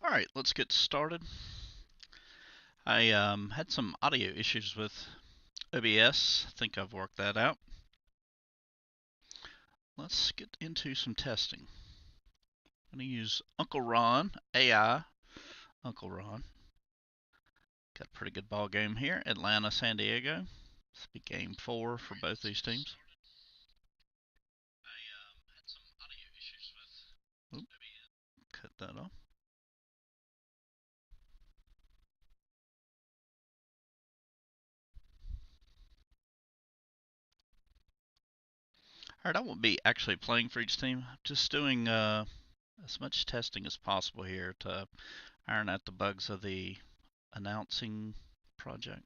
Alright, let's get started. I had some audio issues with OBS. I think I've worked that out. Let's get into some testing. I'm going to use Uncle Ron, AI, Uncle Ron. Got a pretty good ball game here. Atlanta, San Diego. This will be game 4 for both these teams. Oop, cut that off. Alright, I won't be actually playing for each team. Just doing as much testing as possible here to iron out the bugs of the announcing project.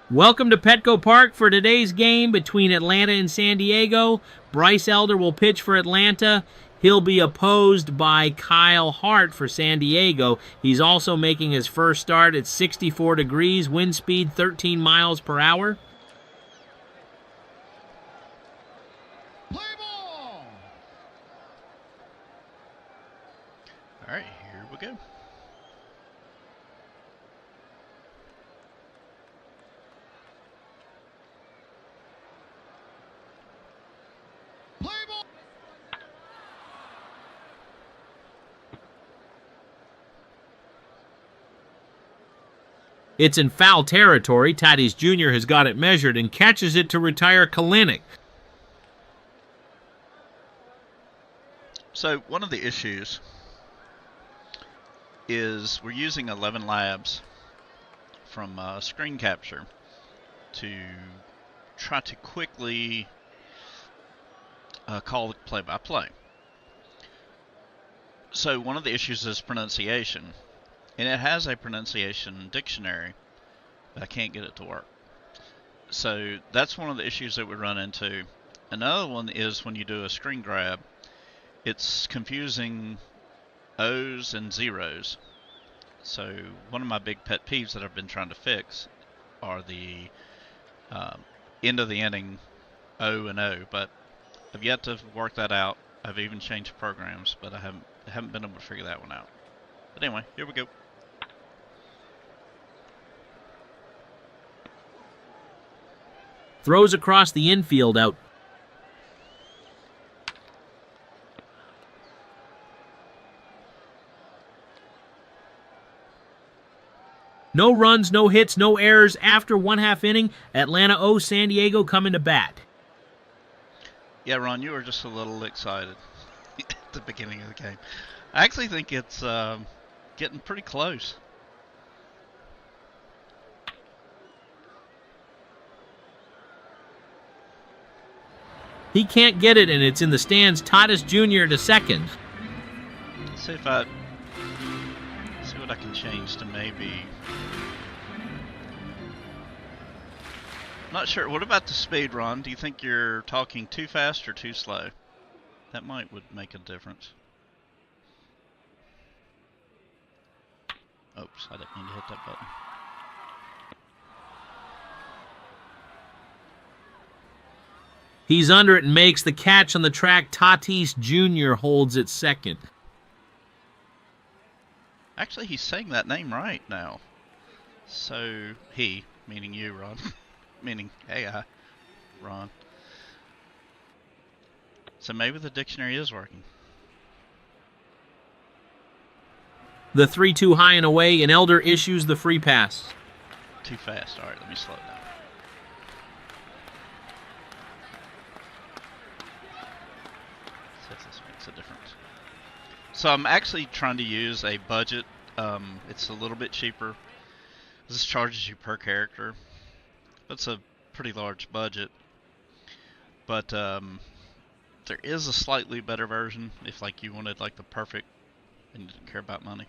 Welcome to Petco Park for today's game between Atlanta and San Diego. Bryce Elder will pitch for Atlanta. He'll be opposed by Kyle Hart for San Diego. He's also making his first start at 64 degrees, wind speed 13 miles per hour. Play ball! All right, here we go. Play ball! It's in foul territory. Tatis Jr. has got it measured and catches it to retire Kalinick. So one of the issues is we're using 11 labs from screen capture to try to quickly call the play-by-play. So one of the issues is pronunciation, and it has a pronunciation dictionary, but I can't get it to work. So that's one of the issues that we run into. Another one is when you do a screen grab, it's confusing O's and zeros. So one of my big pet peeves that I've been trying to fix are the end of the inning O and O, but I've yet to work that out. I've even changed programs, but I haven't been able to figure that one out. But anyway, here we go. Throws across the infield out. No runs, no hits, no errors after 1/2 inning. Atlanta 0, San Diego coming to bat. Yeah, Ron, you were just a little excited at the beginning of the game. I actually think it's getting pretty close. He can't get it, and it's in the stands. Tatis Jr. to second. Let's see what I can change to maybe. Not sure. What about the speed, Ron? Do you think you're talking too fast or too slow? That would make a difference. Oops, I didn't mean to hit that button. He's under it and makes the catch on the track. Tatis Jr. holds it second. Actually, he's saying that name right now. So, he, meaning you, Ron. Meaning AI, Ron. So maybe the dictionary is working. The 3-2 high and away, and Elder issues the free pass. Too fast. All right, let me slow it down. See if this makes a difference. So I'm actually trying to use a budget. It's a little bit cheaper. This charges you per character. That's a pretty large budget. But there is a slightly better version if like you wanted like the perfect and you didn't care about money.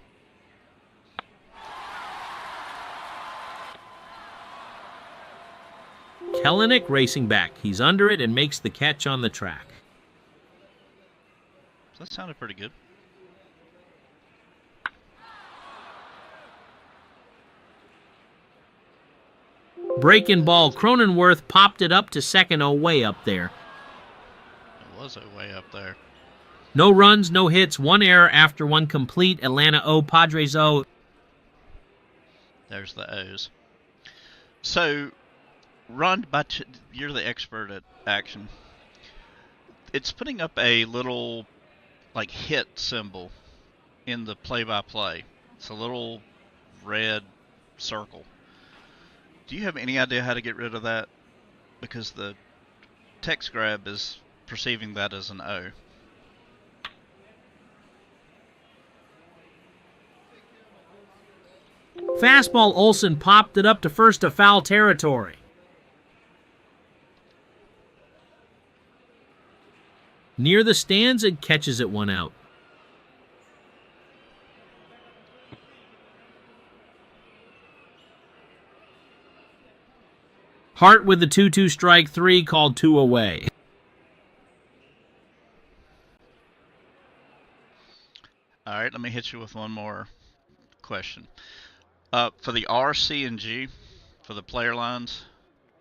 Kellenic racing back. He's under it and makes the catch on the track. That sounded pretty good. Breaking ball. Cronenworth popped it up to second, way up there. It was way up there. No runs, no hits, one error after one complete. Atlanta O, Padres O. There's the O's. So, Ron, you're the expert at action. It's putting up a little, like, hit symbol in the play-by-play. It's a little red circle. Do you have any idea how to get rid of that? Because the text grab is perceiving that as an O. Fastball. Olsen popped it up to first to foul territory. Near the stands and catches it one out. Hart with the 2-2 strike, 3, called 2 away. All right, let me hit you with one more question. For the R, C, and G, for the player lines,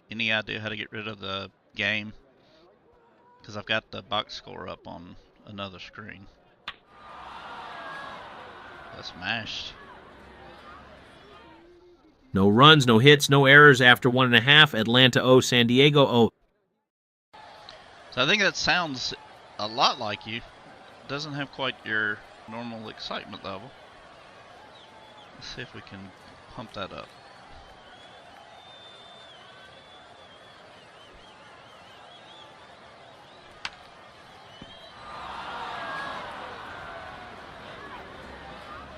any idea how to get rid of the game? Because I've got the box score up on another screen. That's mashed. No runs, no hits, no errors after 1.5. Atlanta O, San Diego O. So I think that sounds a lot like you. Doesn't have quite your normal excitement level. Let's see if we can pump that up.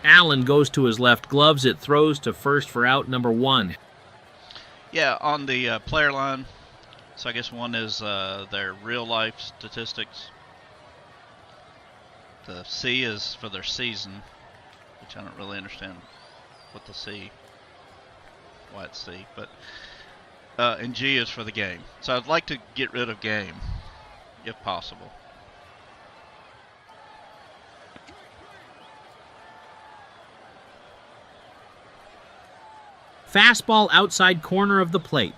Allen goes to his left, gloves it, throws to first for out number 1. Yeah, on the player line, so I guess one is their real life statistics. The C is for their season, which I don't really understand what the C, why it's C, but and G is for the game. So I'd like to get rid of game, if possible. Fastball outside corner of the plate.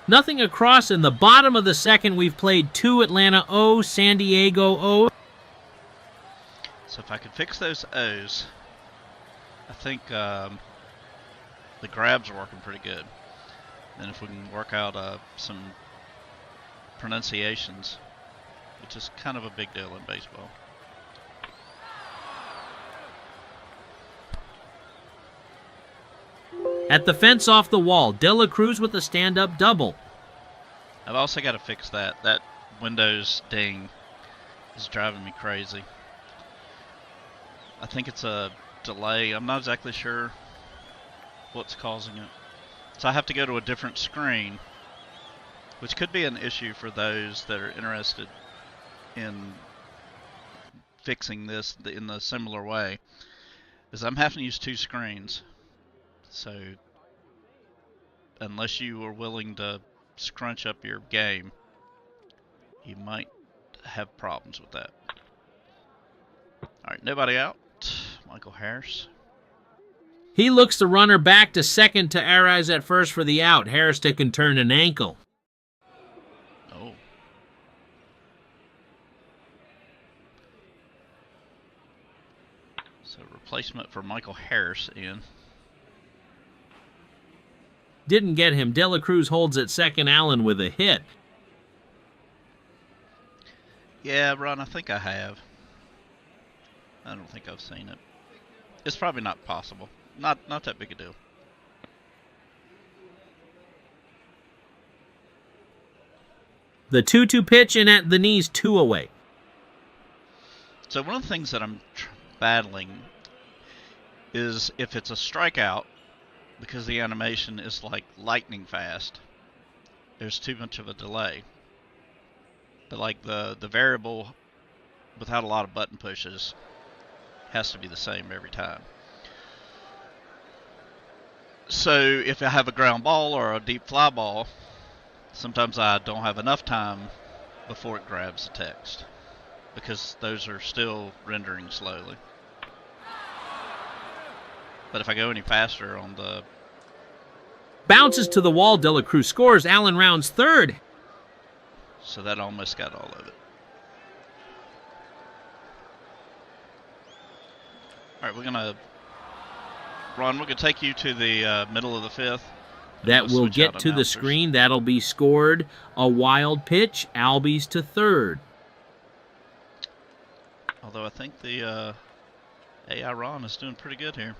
Nothing across. In the bottom of the second, we've played 2 Atlanta O, San Diego O. So if I could fix those O's, I think the grabs are working pretty good. And if we can work out some pronunciations, which is kind of a big deal in baseball. At the fence off the wall, De La Cruz with a stand-up double. I've also got to fix that. That Windows ding is driving me crazy. I think it's a delay. I'm not exactly sure what's causing it. So I have to go to a different screen, which could be an issue for those that are interested in fixing this in a similar way, is I'm having to use 2 screens. So unless you are willing to scrunch up your game, you might have problems with that. Alright, nobody out. Michael Harris. He looks the runner back to second to Arise at first for the out. Harris can turn an ankle. Oh. So replacement for Michael Harris in. Didn't get him. De La Cruz holds at second. Allen with a hit. Yeah, Ron, I think I have. I don't think I've seen it. It's probably not possible. Not that big a deal. The 2-2 pitch and at the knees, 2 away. So one of the things that I'm battling is if it's a strikeout, because the animation is like lightning fast, there's too much of a delay. But like the variable without a lot of button pushes has to be the same every time. So if I have a ground ball or a deep fly ball, sometimes I don't have enough time before it grabs the text, because those are still rendering slowly. But if I go any faster on the... Bounces to the wall. De La Cruz scores. Allen rounds third. So that almost got all of it. All right, we're going to... Ron, we're going to take you to the middle of the fifth. That will get to the screen. That'll be scored. A wild pitch. Albies to third. Although I think the AI Ron is doing pretty good here.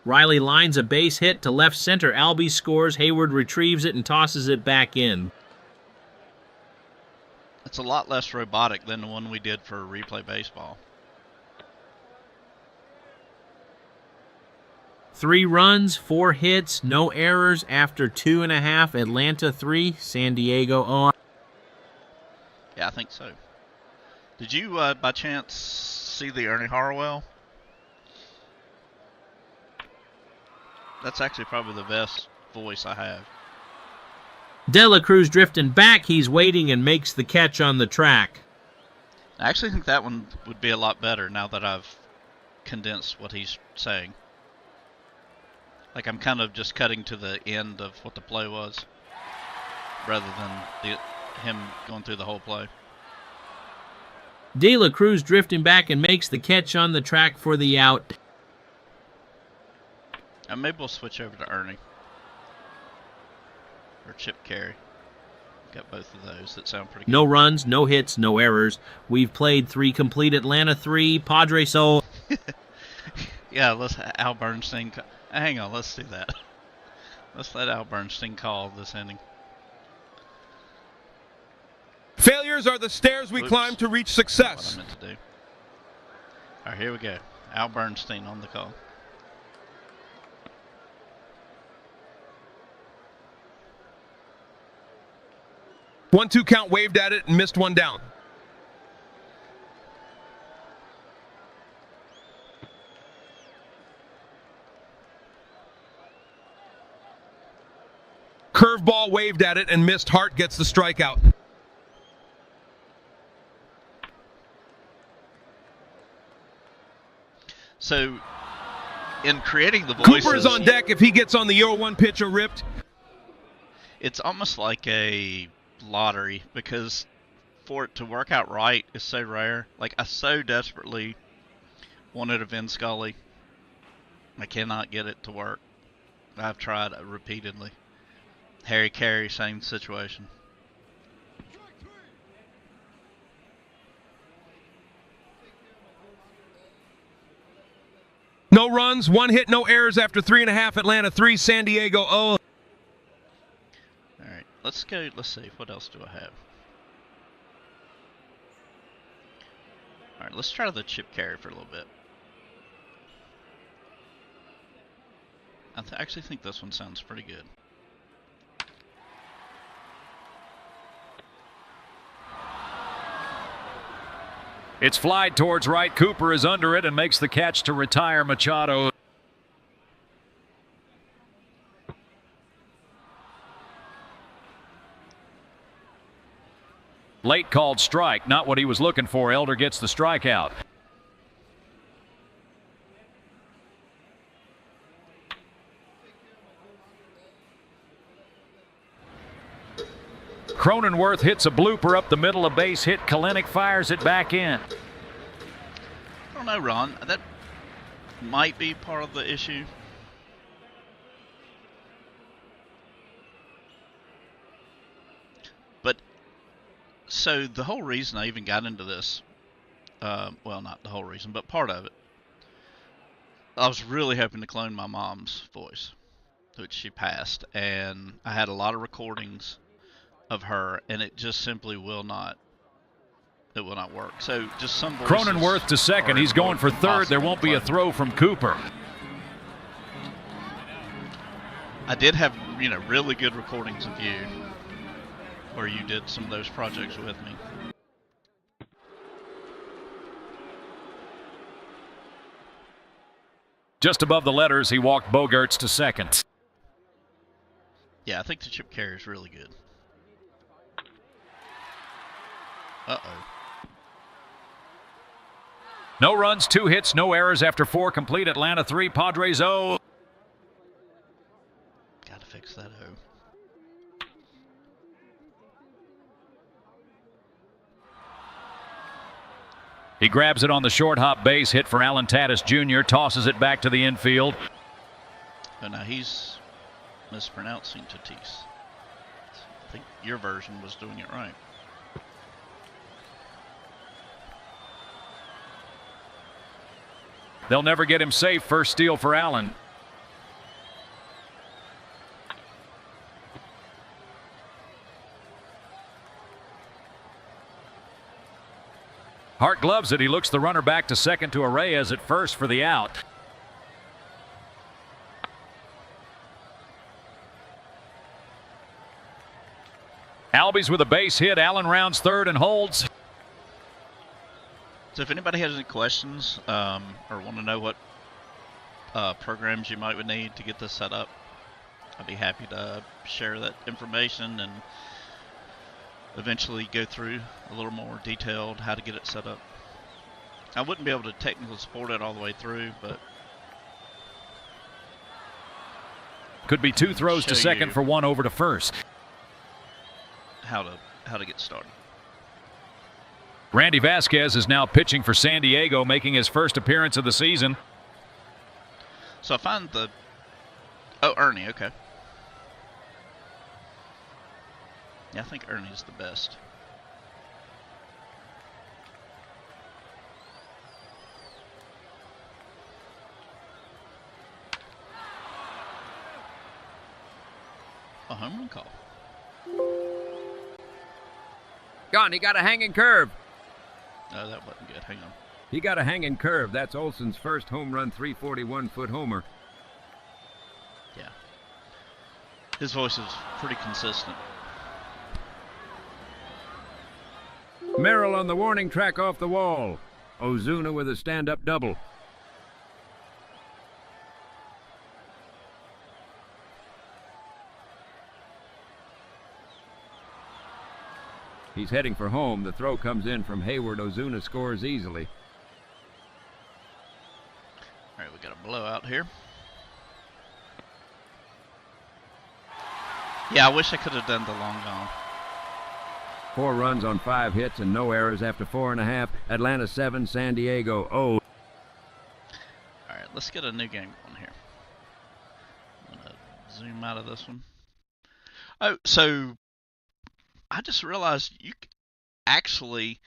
Riley lines a base hit to left center. Albies scores. Hayward retrieves it and tosses it back in. It's a lot less robotic than the one we did for replay baseball. 3 runs, 4 hits, no errors after 2.5. Atlanta 3, San Diego 0. Yeah, I think so. Did you, by chance, see the Ernie Harwell? That's actually probably the best voice I have. De La Cruz drifting back. He's waiting and makes the catch on the track. I actually think that one would be a lot better now that I've condensed what he's saying. Like, I'm kind of just cutting to the end of what the play was, rather than him going through the whole play. De La Cruz drifting back and makes the catch on the track for the out. And maybe we'll switch over to Ernie. Or Chip Carey. Got both of those that sound pretty good. No runs, no hits, no errors. We've played 3 complete. Atlanta 3, Padres 0. Yeah, let's Al Bernstein. Hang on, let's do that. Let's let Al Bernstein call this inning. Failures are the stairs we climb to reach success. What I meant to do. All right, here we go. Al Bernstein on the call. One-two count, waved at it and missed one down. Curveball, waved at it and missed. Hart gets the strikeout. So, in creating the voices, Cooper is on deck if he gets on the 0-1 pitch or ripped. It's almost like a lottery, because for it to work out right is so rare. Like, I so desperately wanted a Vin Scully. I cannot get it to work. I've tried repeatedly. Harry Carey, same situation. No runs, 1 hit, no errors after 3.5. Atlanta 3, San Diego 0. All right, let's go. Let's see. What else do I have? All right, let's try the Chip Carey for a little bit. I actually think this one sounds pretty good. It's fly towards right. Cooper is under it and makes the catch to retire Machado. Late called strike, not what he was looking for. Elder gets the strikeout. Cronenworth hits a blooper up the middle, a base hit. Kalenic fires it back in. I don't know, Ron. That might be part of the issue. But, so the whole reason I even got into this, well, not the whole reason, but part of it, I was really hoping to clone my mom's voice, which she passed, and I had a lot of recordings of her, and it just simply will not. It will not work. So just some voices. Cronenworth to second. He's going for third. There won't be a throw from Cooper. I did have, really good recordings of you, where you did some of those projects with me. Just above the letters, he walked Bogaerts to second. Yeah, I think the chip carrier is really good. Uh-oh. No runs, 2 hits, no errors after 4 complete. Atlanta 3, Padres 0. Gotta fix that O. He grabs it on the short hop base hit for Alan Tatis Jr., tosses it back to the infield. Oh, now he's mispronouncing Tatis. I think your version was doing it right. They'll never get him safe. First steal for Allen. Hart gloves it. He looks the runner back to second to Arraez at first for the out. Albies with a base hit. Allen rounds third and holds. So if anybody has any questions or want to know what programs you might would need to get this set up, I'd be happy to share that information and eventually go through a little more detailed how to get it set up. I wouldn't be able to technically support it all the way through, but could be 2 throws to second for 1 over to first. How to get started. Randy Vasquez is now pitching for San Diego, making his first appearance of the season. So I find the Ernie, okay. Yeah, I think Ernie's the best. A home run call. Gone. He got a hanging curve. No, that wasn't good. Hang on. He got a hanging curve. That's Olson's first home run, 341-foot homer. Yeah. His voice is pretty consistent. Merrill on the warning track off the wall. Ozuna with a stand-up double. He's heading for home. The throw comes in from Hayward. Ozuna scores easily. All right, we got a blowout here. Yeah, I wish I could have done the long gone. 4 runs on 5 hits and no errors after 4.5. Atlanta 7, San Diego 0. All right, let's get a new game on here. I'm gonna zoom out of this one. Oh, so I just realized you actually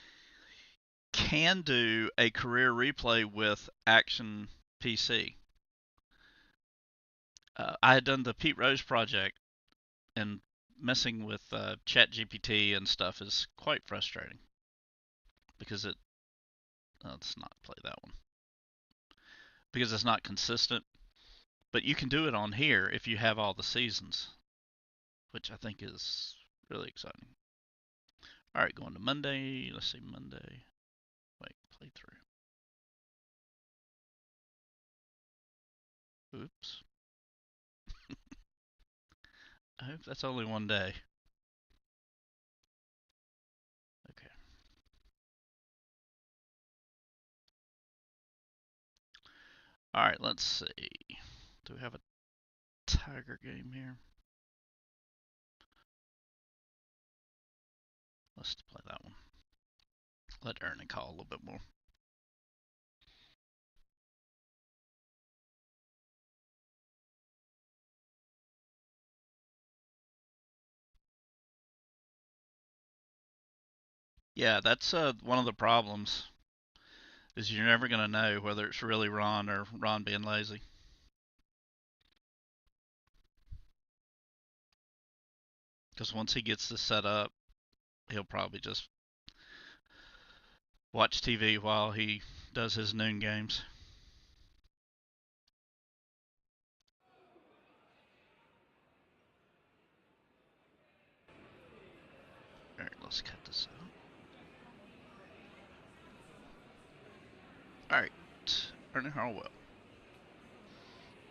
can do a career replay with Action PC. I had done the Pete Rose project, and messing with ChatGPT and stuff is quite frustrating because let's not play that one because it's not consistent. But you can do it on here if you have all the seasons, which I think is really exciting. All right, going to Monday. Let's see, Monday. Wait, play through. Oops. I hope that's only one day. Okay. All right, let's see. Do we have a Tiger game here? Let's play that one. Let Ernie call a little bit more. Yeah, that's one of the problems, is you're never going to know whether it's really Ron or Ron being lazy. Because once he gets this set up, he'll probably just watch TV while he does his noon games. let's cut this out. All right, Ernie Harwell.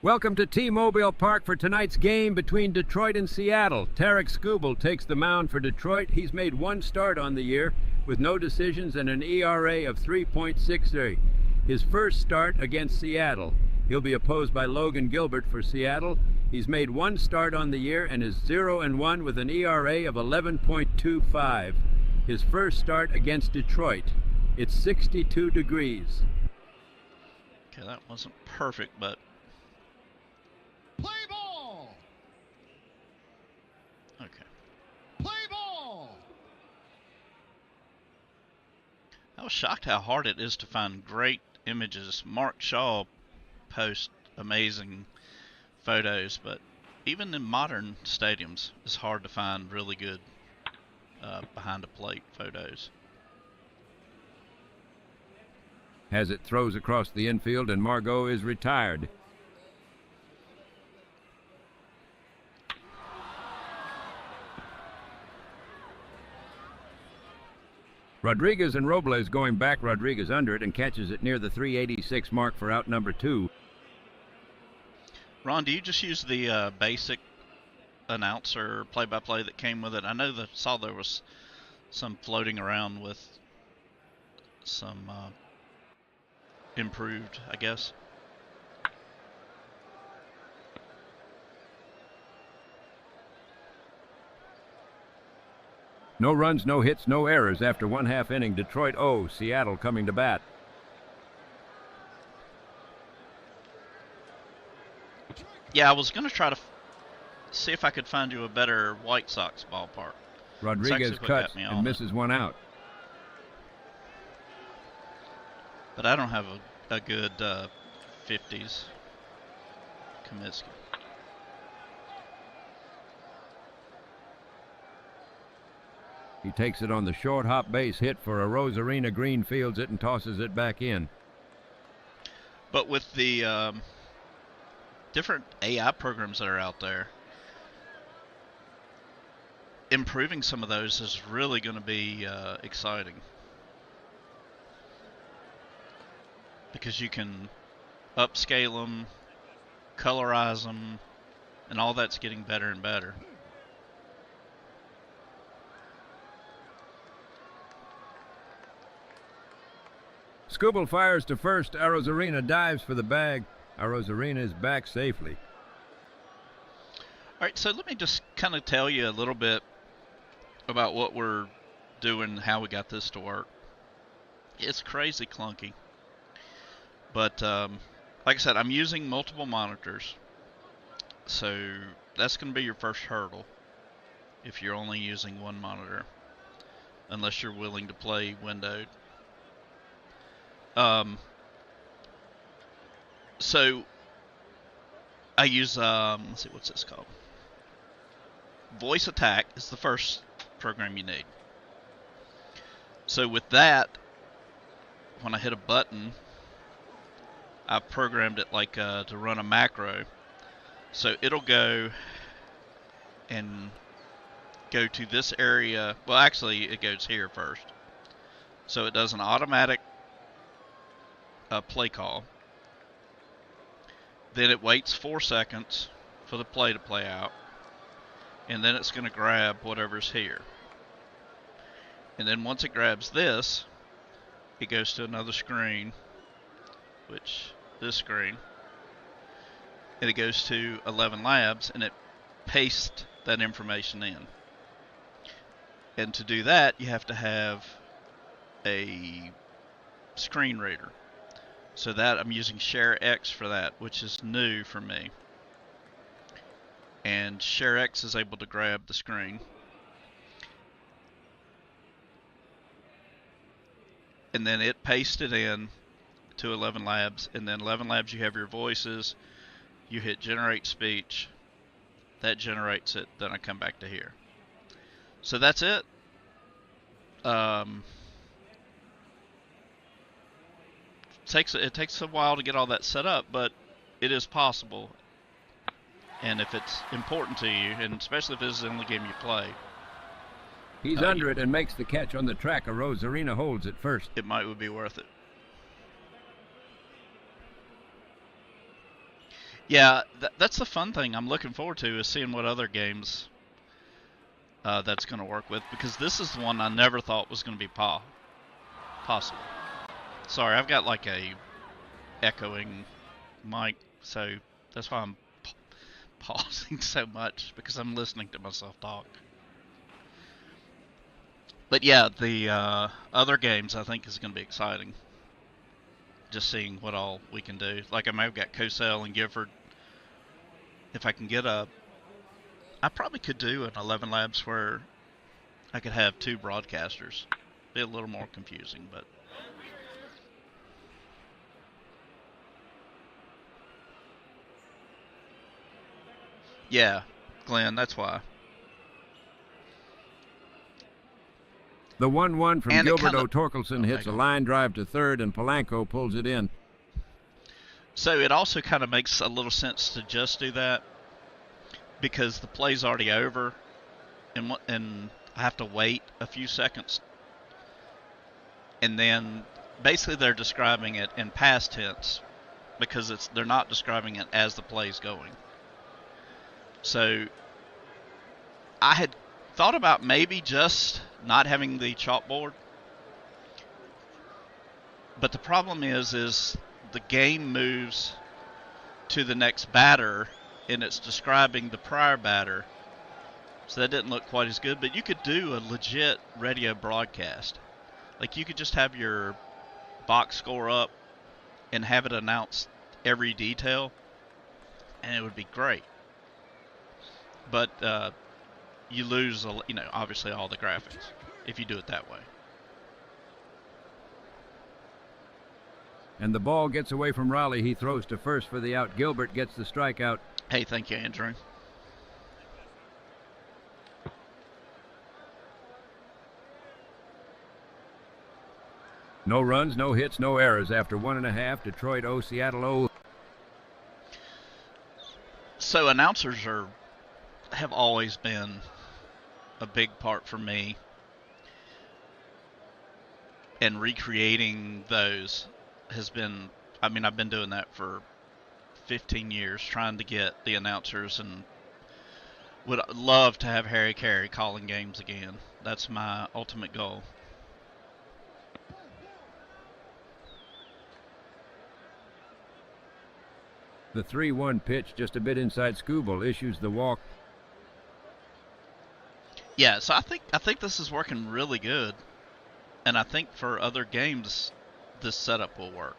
Welcome to T-Mobile Park for tonight's game between Detroit and Seattle. Tarek Skubal takes the mound for Detroit. He's made one start on the year with no decisions and an ERA of 3.63. His first start against Seattle. He'll be opposed by Logan Gilbert for Seattle. He's made one start on the year and is 0-1 with an ERA of 11.25. His first start against Detroit. It's 62 degrees. Okay, that wasn't perfect, but Play ball. okay. Play ball. I was shocked how hard it is to find great images. Mark Shaw posts amazing photos, but even in modern stadiums, it's hard to find really good behind the plate photos. As it throws across the infield and Margot is retired. Rodriguez and Robles going back. Rodriguez under it and catches it near the 386 mark for out number 2. Ron, do you just use the basic announcer play-by-play that came with it? I know saw there was some floating around with some improved, I guess. No runs, no hits, no errors after 1/2 inning. Detroit 0, Seattle coming to bat. Yeah, I was going to try to see if I could find you a better White Sox ballpark. Rodriguez what cuts got me and on misses one out. But I don't have a good 50s Comiskey. He takes it on the short hop base hit for a Rosarina. Green fields it and tosses it back in. But with the different AI programs that are out there, improving some of those is really going to be exciting. Because you can upscale them, colorize them, and all that's getting better and better. Skubal fires to first. Arozarena dives for the bag. Arozarena is back safely. All right, so let me just kind of tell you a little bit about what we're doing, how we got this to work. It's crazy clunky. But like I said, I'm using multiple monitors. So that's going to be your first hurdle if you're only using one monitor, unless you're willing to play windowed. So I use, let's see, what's this called? Voice Attack is the first program you need. So with that, when I hit a button, I programmed it like to run a macro. So it'll go and go to this area. Well, actually, it goes here first. So it does an automatic play call. Then it waits 4 seconds for the play to play out. And then it's going to grab whatever's here. And then once it grabs this, it goes to another screen, which this screen, and it goes to 11 Labs, and it pastes that information in. And to do that, you have to have a screen reader. So that I'm using ShareX for that, which is new for me. And ShareX is able to grab the screen. And then it pastes it in to 11 Labs. And then 11 Labs, you have your voices. You hit generate speech. That generates it. Then I come back to here. So that's it. It takes a while to get all that set up, but it is possible. And if it's important to you, and especially if this is the only game you play, He's under it and makes the catch on the track. Rosarina holds at first. It might would be worth it. Yeah, that's the fun thing I'm looking forward to, is seeing what other games that's going to work with, because this is the one I never thought was going to be possible. Sorry, I've got like a echoing mic, so that's why I'm pausing so much, because I'm listening to myself talk. But yeah, the other games I think is going to be exciting. Just seeing what all we can do. Like I may have got Cosell and Gifford. If I can get I probably could do an 11 Labs where I could have 2 broadcasters. Be a little more confusing, but. Yeah, Glenn, that's why. The 1-1 from And Gilbert O'Torkelson hits a go. line drive to third, and Polanco pulls it in. So it also kind of makes a little sense to just do that, because the play's already over, and I have to wait a few seconds. And then basically they're describing it in past tense, because they're not describing it as the play's going. So I had thought about maybe just not having the chalkboard, but the problem is the game moves to the next batter, and it's describing the prior batter, so that didn't look quite as good. But you could do a legit radio broadcast. Like you could just have your box score up and have it announce every detail, and it would be great. But you lose, obviously all the graphics if you do it that way. And the ball gets away from Raleigh. He throws to first for the out. Gilbert gets the strikeout. Hey, thank you, Andrew. No runs, no hits, no errors after 1.5. Detroit 0, Seattle 0. So announcers have always been a big part for me, and recreating those has been, I've been doing that for 15 years, trying to get the announcers, and would love to have Harry Carey calling games again. That's my ultimate goal. The 3-1 pitch just a bit inside Skubal issues the walk. Yeah, so I think this is working really good, and I think for other games this setup will work.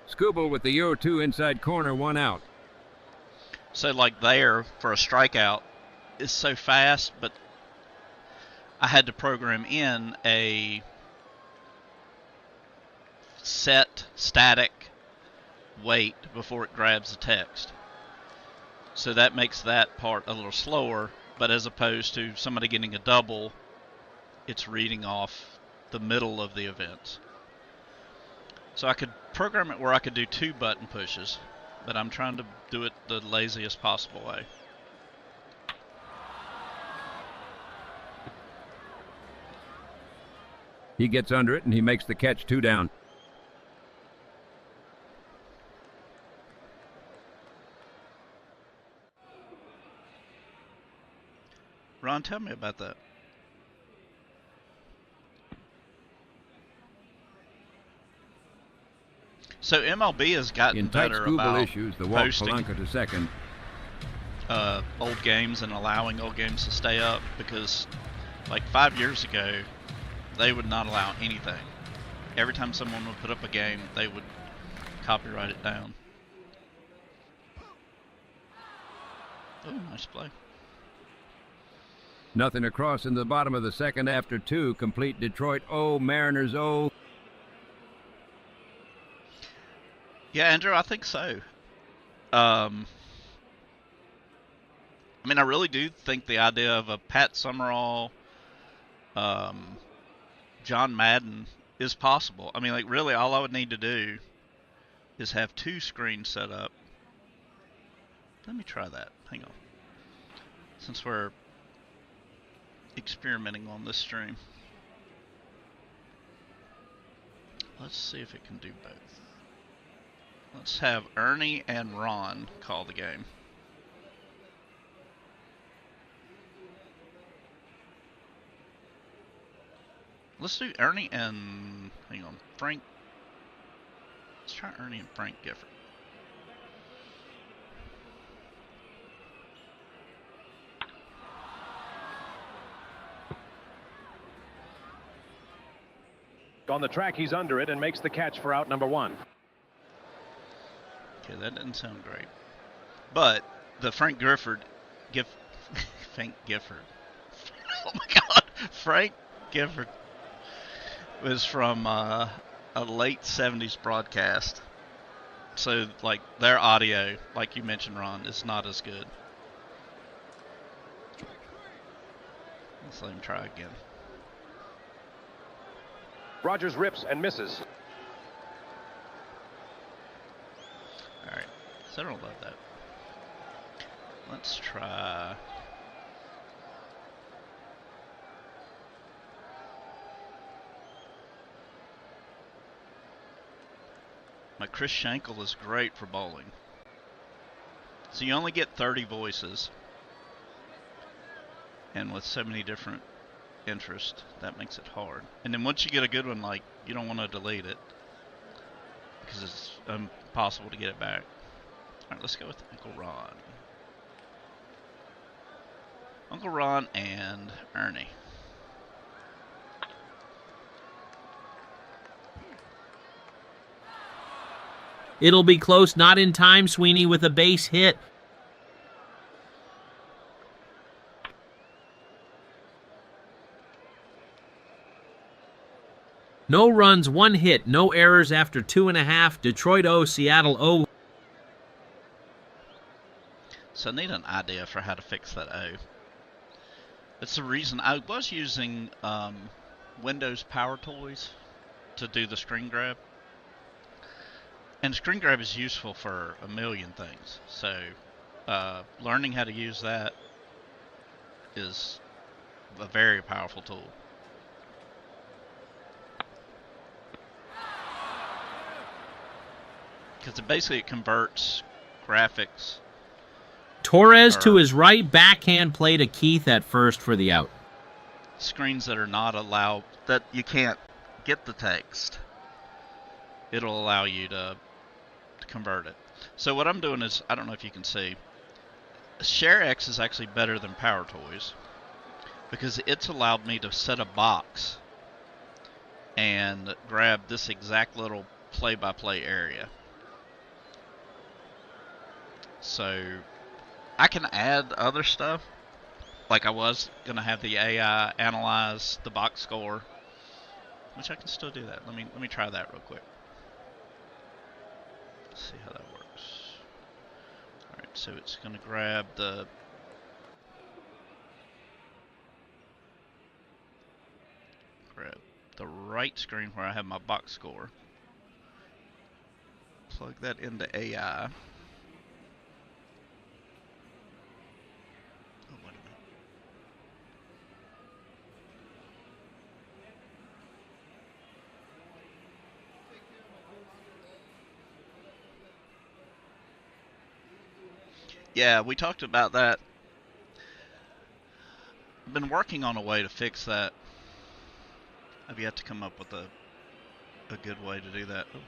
Skubal with the 0-2 inside corner, 1 out. So like there for a strikeout is so fast, but I had to program in a set static wait before it grabs the text. So that makes that part a little slower, but as opposed to somebody getting a double, it's reading off the middle of the events. So I could program it where I could do 2 button pushes, but I'm trying to do it the laziest possible way. He gets under it and he makes the catch, 2 down. Ron, tell me about that. So MLB has gotten In tight better Skubal about issues, the walk posting Polanco to second. Old games and allowing old games to stay up, because like 5 years ago they would not allow anything. Every time someone would put up a game, they would copyright it down. Oh, nice play. Nothing across in the bottom of the second after 2. Complete. Detroit 0, Mariners 0. Yeah, Andrew, I think so. I really do think the idea of a Pat Summerall, John Madden is possible. Really all I would need to do is have 2 screens set up Let me try that. Hang on. Since we're experimenting on this stream, let's see if it can do both. Let's have Ernie and Ron call the game. Let's do Ernie and, hang on, Frank. Let's try Ernie and Frank Gifford. On the track, he's under it and makes the catch for out number 1. Okay, that didn't sound great. But the Frank Gifford, Frank Gifford. Oh my God, Frank Gifford was from a late 70s broadcast. So, like, their audio, like you mentioned, Ron, is not as good. Let's let him try again. Rogers rips and misses. Alright, so I don't love that. Let's try... My Chris Schenkel is great for bowling. So you only get 30 voices. And with so many different interests, that makes it hard. And then once you get a good one, like, you don't want to delete it, because it's impossible to get it back. Alright, let's go with Uncle Ron. Uncle Ron and Ernie. It'll be close, not in time, Sweeney with a base hit. No runs, 1 hit, no errors after 2.5. Detroit 0, Seattle 0. So I need an idea for how to fix that O. That's the reason I was using Windows Power Toys to do the screen grab. And screen grab is useful for a million things. So learning how to use that is a very powerful tool. Because it converts graphics. Torres to his right, backhand play to Keith at first for the out. Screens that are not allowed, that you can't get the text. It'll allow you to convert it. So what I'm doing is, I don't know if you can see, ShareX is actually better than Power Toys because it's allowed me to set a box and grab this exact little play-by-play area. So I can add other stuff, like I was going to have the AI analyze the box score, which I can still do that. Let me try that real quick. Let's see how that works. Alright, so it's going to grab the right screen where I have my box score. Plug that into AI. Oh, wait a minute. Yeah, we talked about that. I've been working on a way to fix that. I've yet to come up with a good way to do that. Oh.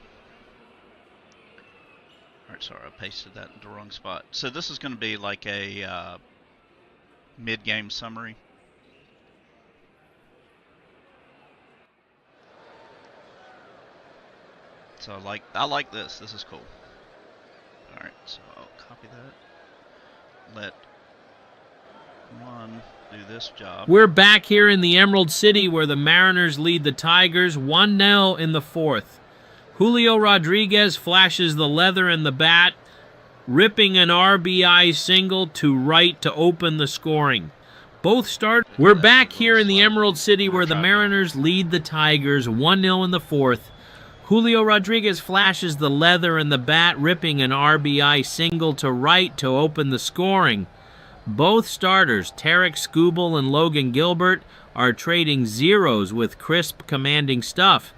Alright, sorry, I pasted that in the wrong spot. So this is going to be like a mid-game summary. So I like this. This is cool. Alright, so I'll copy that. Let one do this job. We're back here in the Emerald City where the Mariners lead the Tigers 1-0 in the 4th. Julio Rodriguez flashes the leather and the bat, ripping an RBI single to right to open the scoring. Both start. We're back here in the Emerald City where the Mariners lead the Tigers 1-0 in the 4th. Julio Rodriguez flashes the leather in the bat, ripping an RBI single to right to open the scoring. Both starters, Tarek Skubal and Logan Gilbert, are trading zeros with crisp, commanding stuff.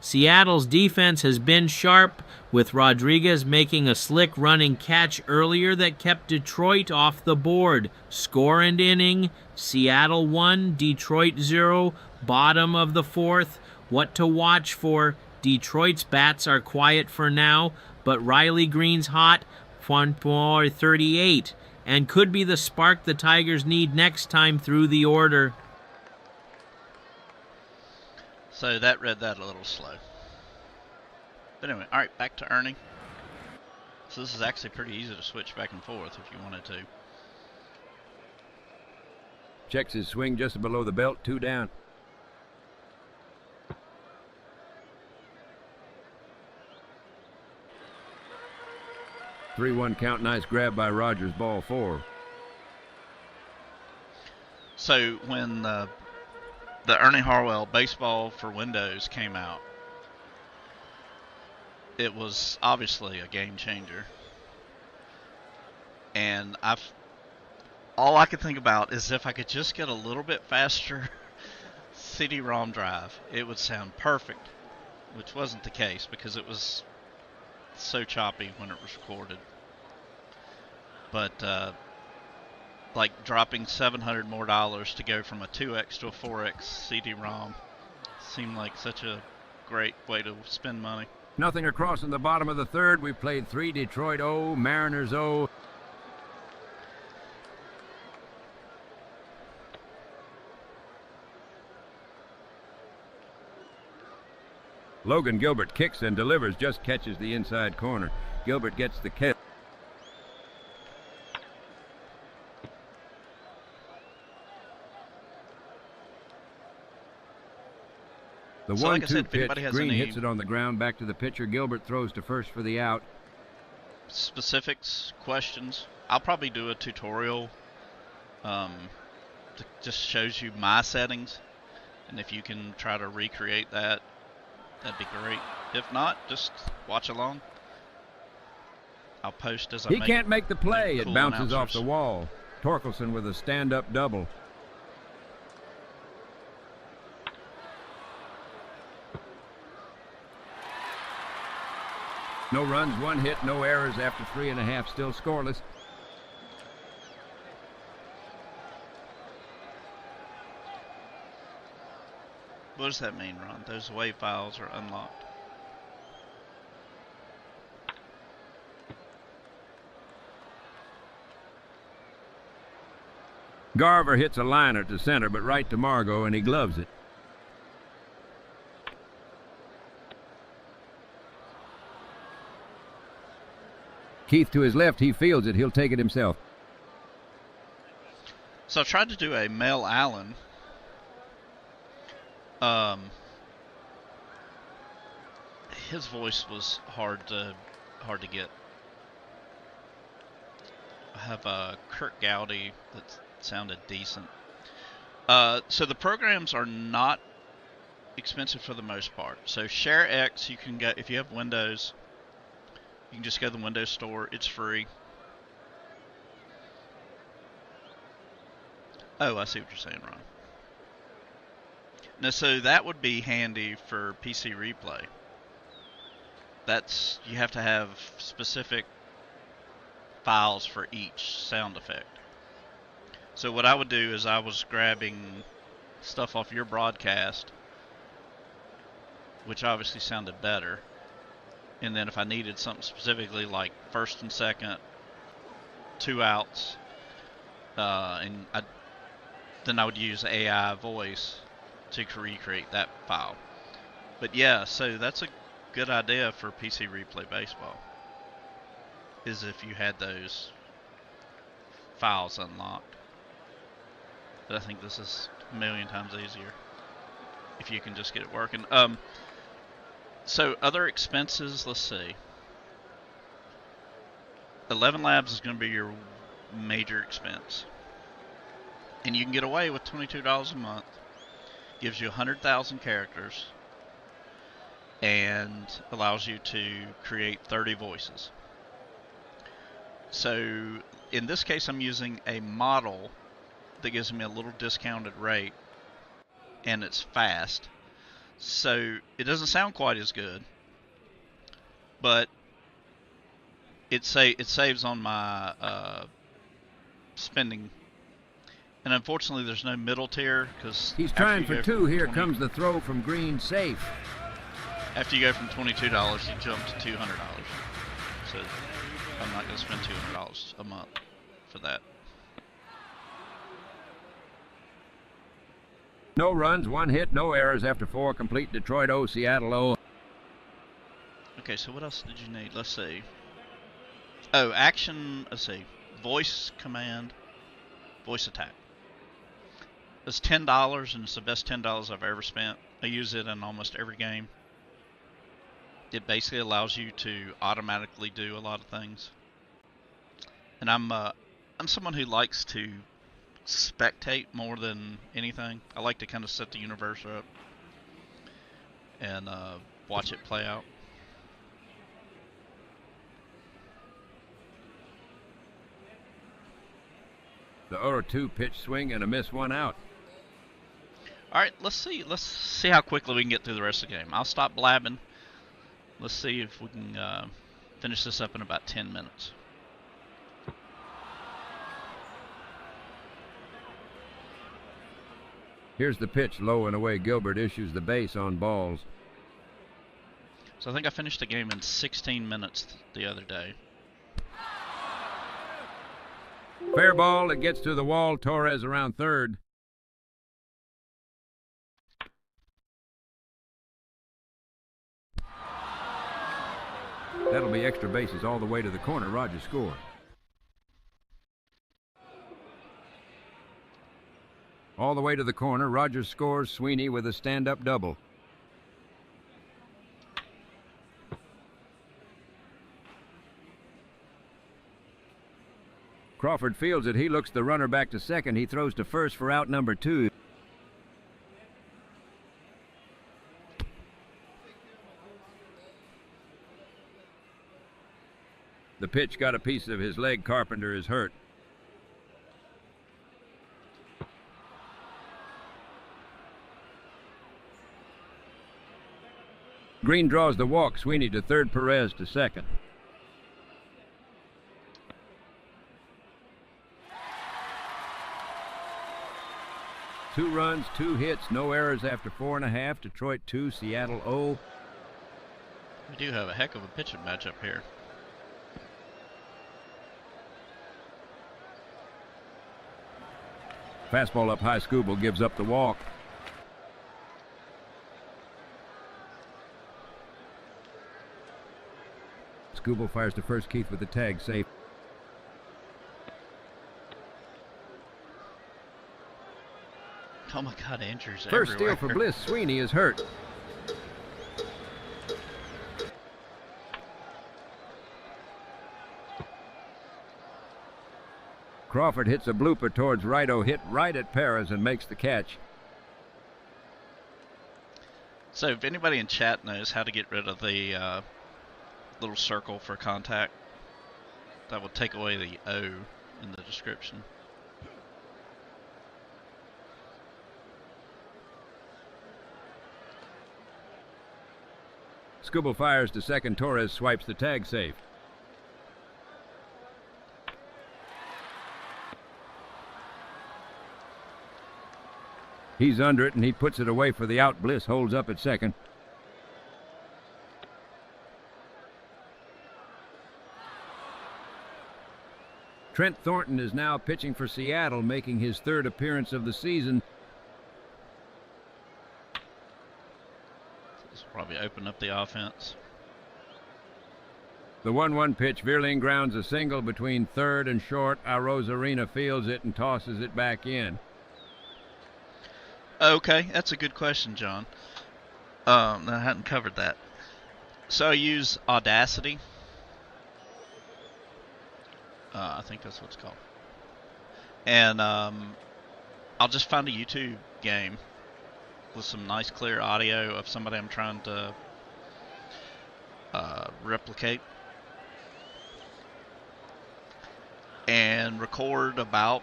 Seattle's defense has been sharp, with Rodriguez making a slick running catch earlier that kept Detroit off the board. Score and inning, Seattle 1, Detroit 0, bottom of the fourth. What to watch for? Detroit's bats are quiet for now, but Riley Green's hot, 38, and could be the spark the Tigers need next time through the order. So that read that a little slow. But anyway, all right, back to Ernie. So this is actually pretty easy to switch back and forth if you wanted to. Checks his swing just below the belt, 2 down. Three-one count, nice grab by Rogers, ball 4. So when the Ernie Harwell Baseball for Windows came out, it was obviously a game changer. And all I could think about is if I could just get a little bit faster CD-ROM drive, it would sound perfect, which wasn't the case because it was so choppy when it was recorded. But like dropping $700 more to go from a 2X to a 4X CD-ROM seemed like such a great way to spend money. Nothing across in the bottom of the third. We played 3, Detroit 0, Mariners 0. Logan Gilbert kicks and delivers, just catches the inside corner. Gilbert gets the kill. The So like I 1-2 said, if pitch, anybody has Green any hits it on the ground, back to the pitcher. Gilbert throws to first for the out. specifics, questions, I'll probably do a tutorial that just shows you my settings, and if you can try to recreate that, that'd be great. If not, just watch along. I'll post as I He can't make the play. cool It bounces off announcers. the wall. Torkelson with a stand-up double. No runs, 1 hit, no errors after 3.5, still scoreless. What does that mean, Ron? Those WAV files are unlocked. Garver hits a liner to center, but right to Margot, and he gloves it. Keith to his left, he fields it. He'll take it himself. So I tried to do a Mel Allen. His voice was hard to get. I have a Kurt Gowdy that sounded decent. So the programs are not expensive for the most part. So ShareX, you can get if you have Windows. You can just go to the Windows Store. It's free. Oh, I see what you're saying, Ron. Now, so that would be handy for PC Replay. You have to have specific files for each sound effect. So what I would do is I was grabbing stuff off your broadcast, which obviously sounded better. And then if I needed something specifically like first and second, 2 outs, then I would use AI voice to recreate that file. But yeah, so that's a good idea for PC Replay Baseball, is if you had those files unlocked. But I think this is a million times easier if you can just get it working. So other expenses, let's see. 11 Labs is going to be your major expense. And you can get away with $22 a month. Gives you 100,000 characters. and allows you to create 30 voices. So in this case, I'm using a model that gives me a little discounted rate, and it's fast. So it doesn't sound quite as good, but it saves on my spending. And unfortunately, there's no middle tier because He's trying for two. Here comes the throw from Green, safe. After you go from $22, you jump to $200. So I'm not going to spend $200 a month for that. No runs, one hit, no errors after 4 complete. Detroit 0, Seattle 0. Okay, so what else did you need? Let's see. Oh, action. Let's see. Voice command. Voice attack. It's $10, and it's the best $10 I've ever spent. I use it in almost every game. It basically allows you to automatically do a lot of things. And I'm someone who likes to spectate more than anything. I like to kind of set the universe up and watch it play out. The 0-2 pitch swing and a miss, 1 out. All right, let's see how quickly we can get through the rest of the game. I'll stop blabbing. Let's see if we can finish this up in about 10 minutes. Here's the pitch, low and away. Gilbert issues the base on balls. So I think I finished the game in 16 minutes the other day. Fair ball, it gets to the wall. Torres around third. That'll be extra bases all the way to the corner. Rogers scored. All the way to the corner. Rogers scores. Sweeney with a stand-up double. Crawford fields it. He looks the runner back to second. He throws to first for out number 2. The pitch got a piece of his leg. Carpenter is hurt. Green draws the walk. Sweeney to third, Perez to second. Two runs, 2 hits, no errors after 4.5. Detroit 2, Seattle 0. We do have a heck of a pitching matchup here. Fastball up high. Skubal gives up the walk. Skubal fires to first. Keith with the tag, safe. Oh my God, Andrews First everywhere. steal for Bliss. Sweeney is hurt. Crawford hits a blooper towards right. Hit right at Perez and makes the catch. So if anybody in chat knows how to get rid of the little circle for contact, that will take away the O in the description. Skubal fires to second. Torres swipes the tag, safe. He's under it, and he puts it away for the out. Bliss holds up at second. Trent Thornton is now pitching for Seattle, making his 3rd appearance of the season. This will probably open up the offense. The 1-1 pitch. Vierling grounds a single between third and short. Arozarena fields it and tosses it back in. Okay, that's a good question, John. I hadn't covered that. So I use Audacity. I think that's what it's called. And I'll just find a YouTube game with some nice clear audio of somebody I'm trying to replicate and record about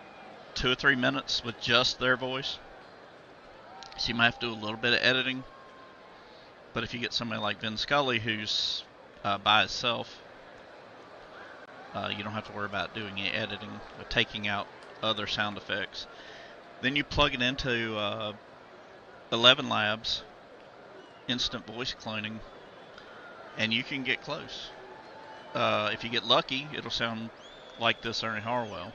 2 or 3 minutes with just their voice. So you might have to do a little bit of editing. But if you get somebody like Vin Scully who's by himself, you don't have to worry about doing any editing or taking out other sound effects. Then you plug it into 11 Labs, instant voice cloning, and you can get close. If you get lucky, it'll sound like this Ernie Harwell.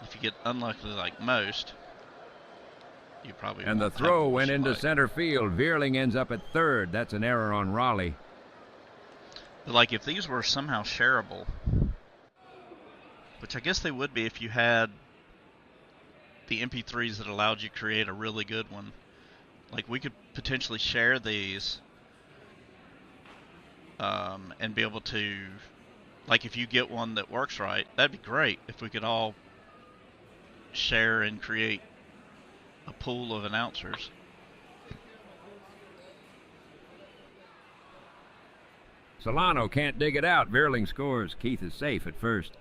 If you get unlucky like most, you probably And the won't have throw a went voice into like. center field. Veerling ends up at third. That's an error on Raleigh. But like if these were somehow shareable, which I guess they would be if you had the MP3s that allowed you to create a really good one. Like we could potentially share these and be able to, like if you get one that works right, that'd be great if we could all share and create a pool of announcers. Solano can't dig it out. Veerling scores. Keith is safe at first.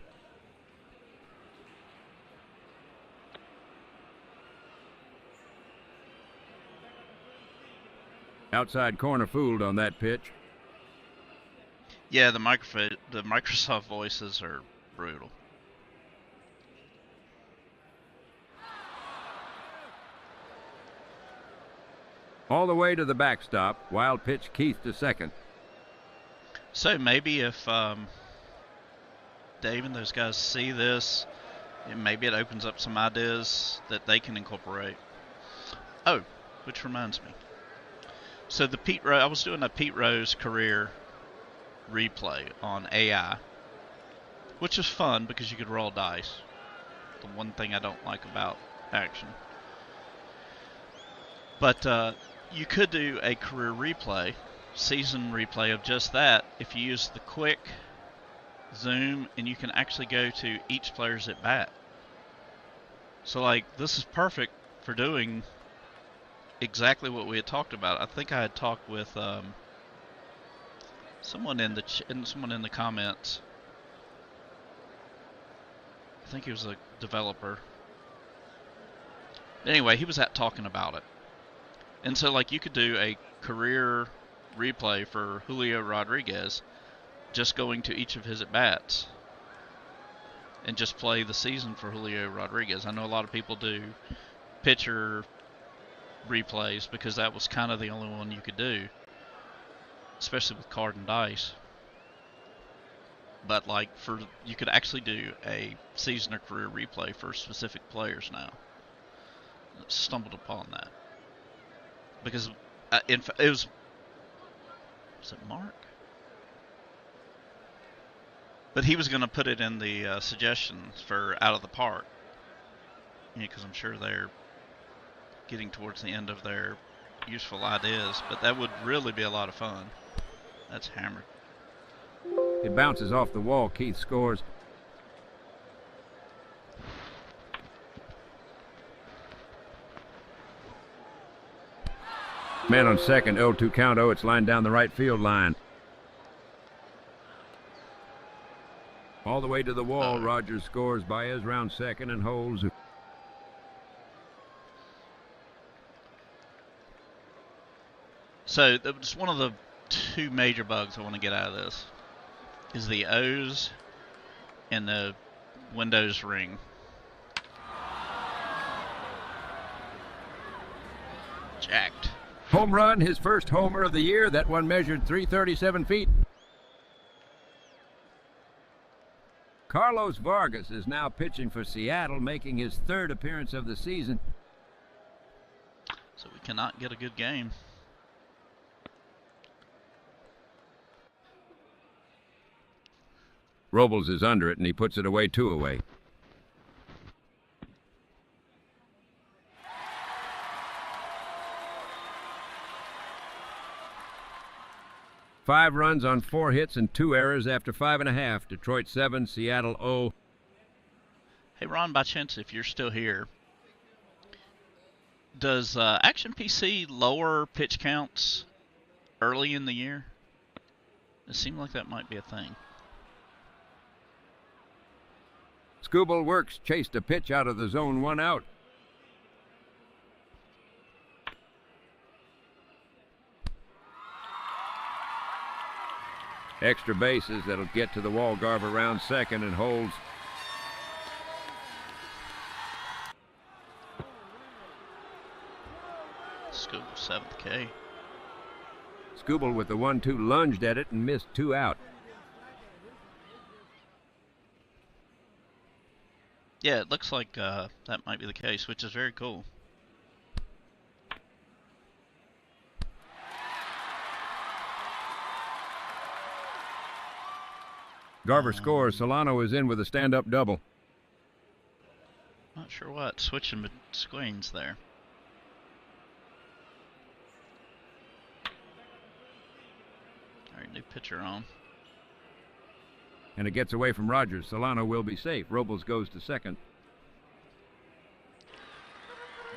Outside corner fooled on that pitch. Yeah, the Microsoft voices are brutal. All the way to the backstop. Wild pitch, Keith to second. So maybe if Dave and those guys see this, maybe it opens up some ideas that they can incorporate. Oh, which reminds me. So I was doing a Pete Rose career replay on AI, which is fun because you could roll dice. The one thing I don't like about action. But you could do a career replay, season replay of just that if you use the quick zoom and you can actually go to each player's at bat. So like this is perfect for doing exactly what we had talked about. I think I had talked with someone in the comments. I think he was a developer. Anyway, he was talking about it. And so like you could do a career replay for Julio Rodriguez, just going to each of his at-bats and just play the season for Julio Rodriguez. I know a lot of people do pitcher replays because that was kind of the only one you could do, especially with card and dice. But like you could actually do a season or career replay for specific players now. I stumbled upon that because it was it Mark? But he was going to put it in the suggestions for Out of the Park, because I'm sure they're getting towards the end of their useful ideas. But that would really be a lot of fun. That's hammered. It bounces off the wall. Keith scores. Man on second, 0-2 count. It's lined down the right field line. All the way to the wall. Rogers scores. Baez round second and holds. So that's one of the two major bugs I want to get out of this is the O's and the Windows ring. Jacked. Home run, his first homer of the year. That one measured 337 feet. Carlos Vargas is now pitching for Seattle, making his third appearance of the season. So we cannot get a good game. Robles is under it, and he puts it away, 2 away. Five runs on 4 hits and 2 errors after 5.5. Detroit 7, Seattle 0. Hey Ron, by chance, if you're still here, does Action PC lower pitch counts early in the year? It seemed like that might be a thing. Skubal works, chased a pitch out of the zone, 1 out. Extra bases that'll get to the wall. Garver around second and holds. Skubal 7th K. Skubal with the 1-2 lunged at it and missed 2 out. Yeah, it looks like that might be the case, which is very cool. Garver scores. Solano is in with a stand-up double. Not sure what. Switching screens there. Alright, new pitcher on. And it gets away from Rogers. Solano will be safe. Robles goes to second.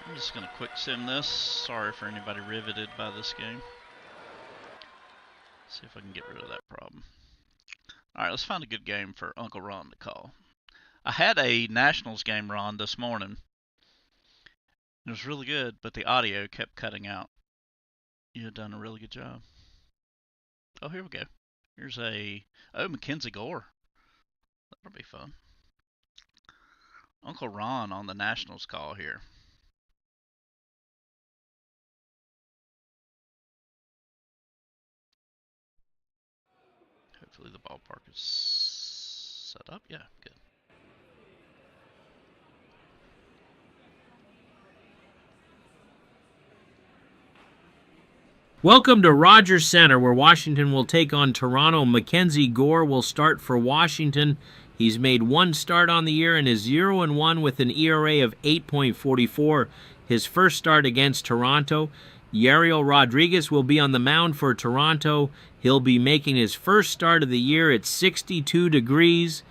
I'm just going to quick sim this. Sorry for anybody riveted by this game. See if I can get rid of that problem. Alright, let's find a good game for Uncle Ron to call. I had a Nationals game, Ron, this morning. It was really good, but the audio kept cutting out. You had done a really good job. Oh, here we go. Here's Mackenzie Gore. That'll be fun. Uncle Ron on the Nationals call here. Hopefully the ballpark is set up. Yeah, good. Welcome to Rogers Center, where Washington will take on Toronto. Mackenzie Gore will start for Washington. He's made 1 start on the year and is 0-1 with an ERA of 8.44. His first start against Toronto. Yariel Rodriguez will be on the mound for Toronto. He'll be making his first start of the year at 62 degrees.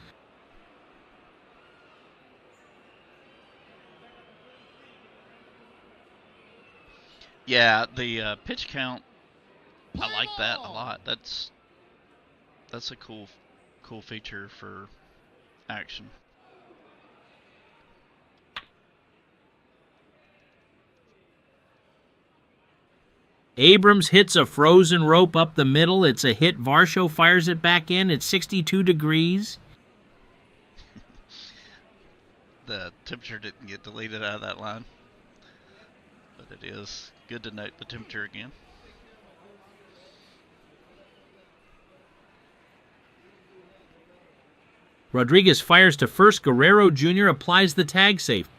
Yeah, the pitch count, I like that a lot. That's a cool feature for action. Abrams hits a frozen rope up the middle. It's a hit. Varsho fires it back in at 62 degrees. The temperature didn't get deleted out of that line, but it is good to note the temperature again. Rodriguez fires to first. Guerrero Jr. applies the tag save.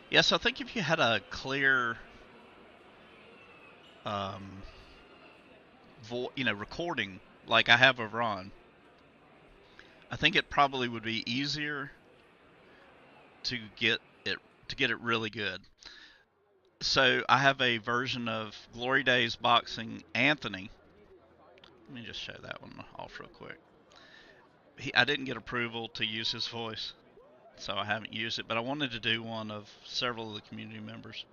Yes, I think if you had a clear, recording like I have of Ron, I think it probably would be easier to get it really good. So I have a version of Glory Days Boxing Anthony. Let me just show that one off real quick. I didn't get approval to use his voice, so I haven't used it, but I wanted to do one of several of the community members.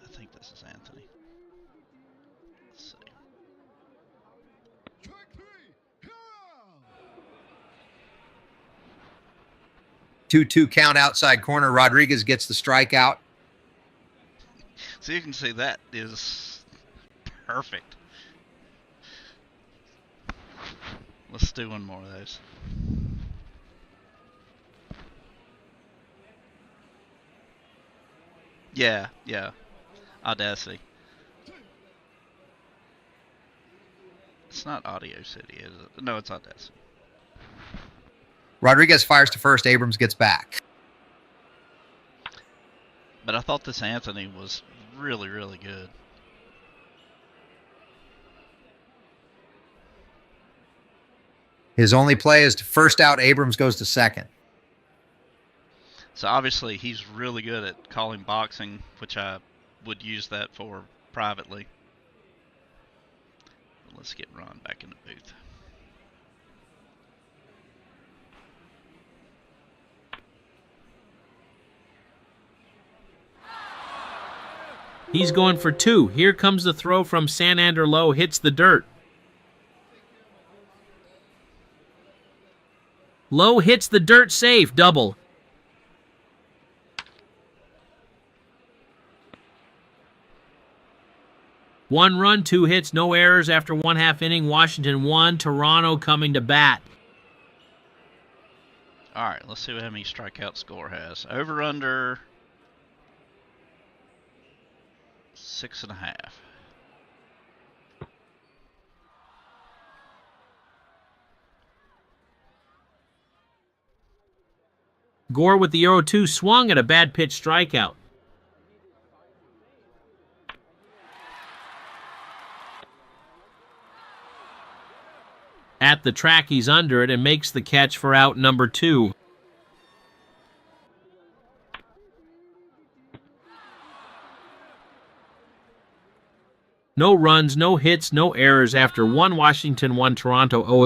I think this is Anthony. Let's see. Track 3, hero! 2-2 count outside corner. Rodriguez gets the strikeout. So you can see that is perfect. Let's do one more of those. Yeah. Audacity. It's not Audio City, is it? No, it's Audacity. Rodriguez fires to first. Abrams gets back. But I thought this Anthony was really, really good. His only play is to first out. Abrams goes to second. So obviously he's really good at calling boxing, which I would use that for privately. Let's get Ron back in the booth. He's going for 2. Here comes the throw from Santander Low, hits the dirt. Low hits the dirt safe, double. One run, 2 hits, no errors after 1/2 inning. Washington 1, Toronto coming to bat. All right, let's see how many strikeout score has. Over under 6.5. Gore with the 0-2 swung at a bad pitch strikeout. At the track, he's under it and makes the catch for out number 2. No runs, no hits, no errors after 1 Washington, 1 Toronto. 0.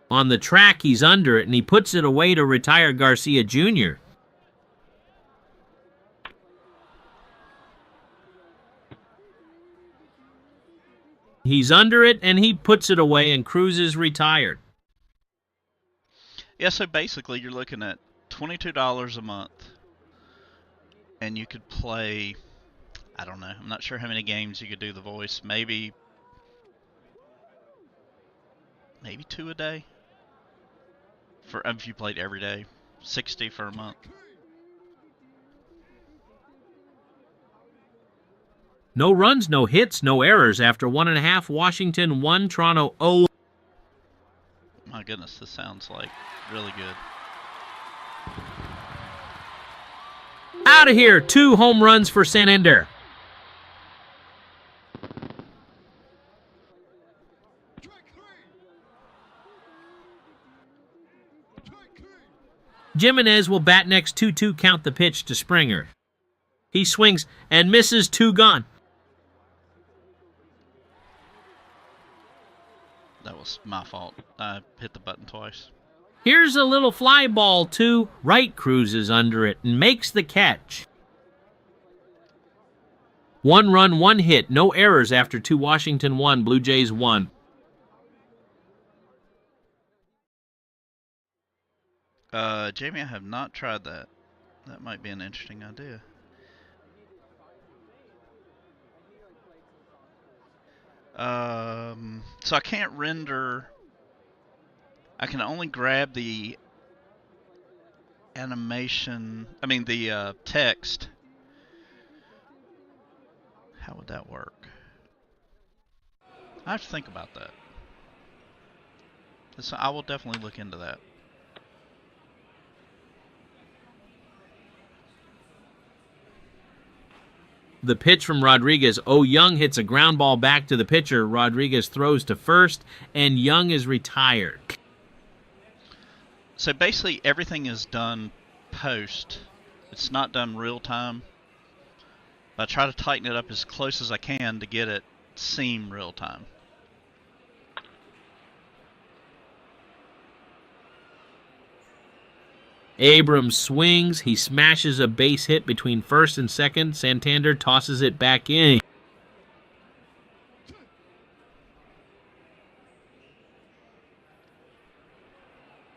On the track, he's under it, and he puts it away to retire Garcia Jr. He's under it, and he puts it away, and Cruz is retired. Yeah, so basically you're looking at $22 a month, and you could play, I don't know, I'm not sure how many games you could do the voice, maybe 2 a day, for if you played every day, 60 for a month. No runs, no hits, no errors after 1.5 Washington, 1 Toronto. 0. My goodness, this sounds like really good. Out of here, 2 home runs for Santander. Jimenez will bat next. 2-2 count the pitch to Springer. He swings and misses. 2 gone. That was my fault. I hit the button twice. Here's a little fly ball to right. Cruz is under it and makes the catch. 1 run, 1 hit, no errors after 2 Washington 1, Blue Jays 1. Jamie, I have not tried that. That might be an interesting idea. So I can't render. I can only grab the animation. I mean the text. How would that work? I have to think about that. So I will definitely look into that. The pitch from Rodriguez. Young hits a ground ball back to the pitcher. Rodriguez throws to first, and Young is retired. So basically everything is done post. It's not done real time. I try to tighten it up as close as I can to get it seem real time. Abrams swings. He smashes a base hit between first and second. Santander tosses it back in.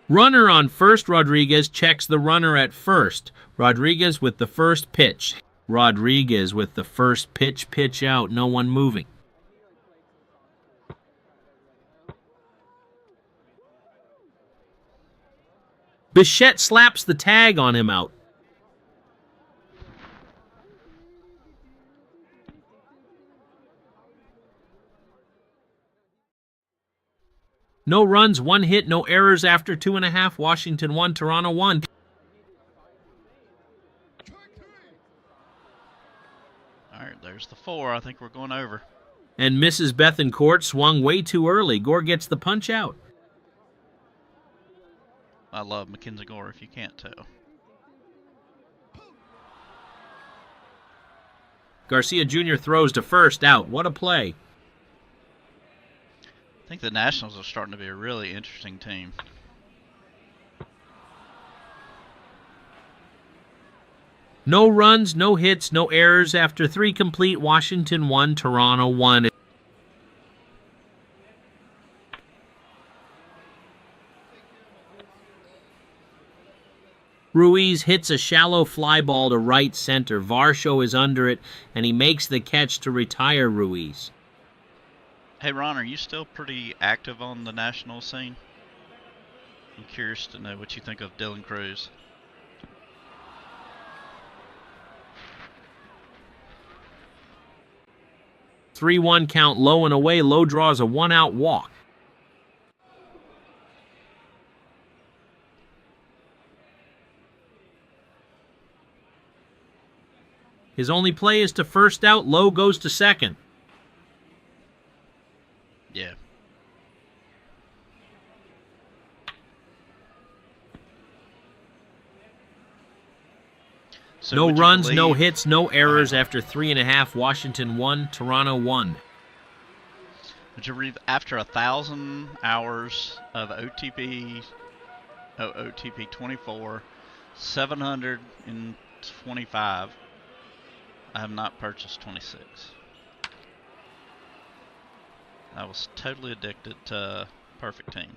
Runner on first. Rodriguez checks the runner at first. Rodriguez with the first pitch. Rodriguez with the first pitch. Pitch out. No one moving. Bichette slaps the tag on him out. No runs, 1 hit, no errors after 2.5. Washington 1, Toronto 1. All right, there's the 4. I think we're going over. And Mrs. Bethencourt swung way too early. Gore gets the punch out. I love Mackenzie Gore, if you can't tell. Garcia Jr. throws to first, out. What a play. I think the Nationals are starting to be a really interesting team. No runs, no hits, no errors after 3 complete. Washington 1, Toronto 1. Ruiz hits a shallow fly ball to right center. Varsho is under it, and he makes the catch to retire Ruiz. Hey, Ron, are you still pretty active on the national scene? I'm curious to know what you think of Dylan Cruz. Three-one count, low and away. Low draws a 1-out walk. His only play is to first out. Low goes to second. Yeah. So No would you runs, no believe- hits, no errors after 3.5. Washington 1, Toronto 1. Would you believe after 1,000 hours of OTP 24, 725, I have not purchased 26. I was totally addicted to Perfect Team.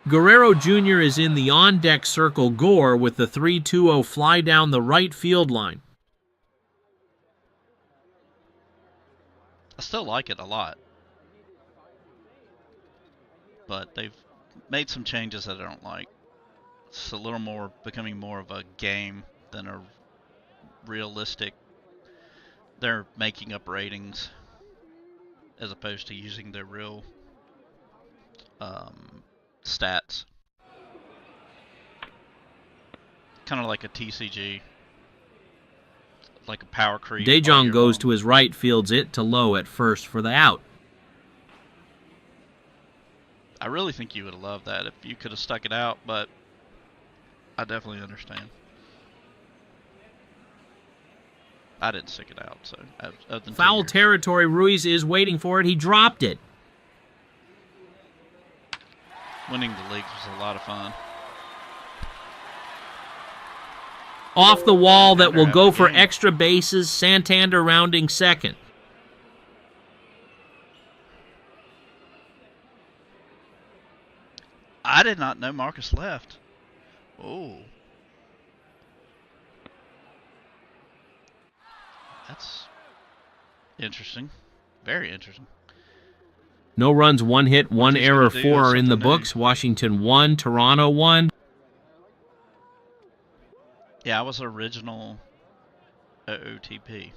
Guerrero Jr. is in the on-deck circle. Gore with the 3-2-0 fly down the right field line. I still like it a lot, but they've made some changes that I don't like. It's a little more becoming more of a game than a realistic. They're making up ratings as opposed to using their real stats. Kind of like a TCG, like a power creep. all DeJong year goes long. to his right, fields it to Low at first for the out. I really think you would have loved that if you could have stuck it out, but I definitely understand. I didn't stick it out, so other than 2 Foul years. territory. Ruiz is waiting for it. He dropped it. Winning the leagues was a lot of fun. Off the wall that will go for Game. extra bases. Santander rounding second. I did not know Marcus left. Oh. That's interesting. Very interesting. No runs, 1 hit, 1 he's error, gonna do 4 is are in the something new. books. Washington 1, Toronto 1. Yeah, I was original OOTP.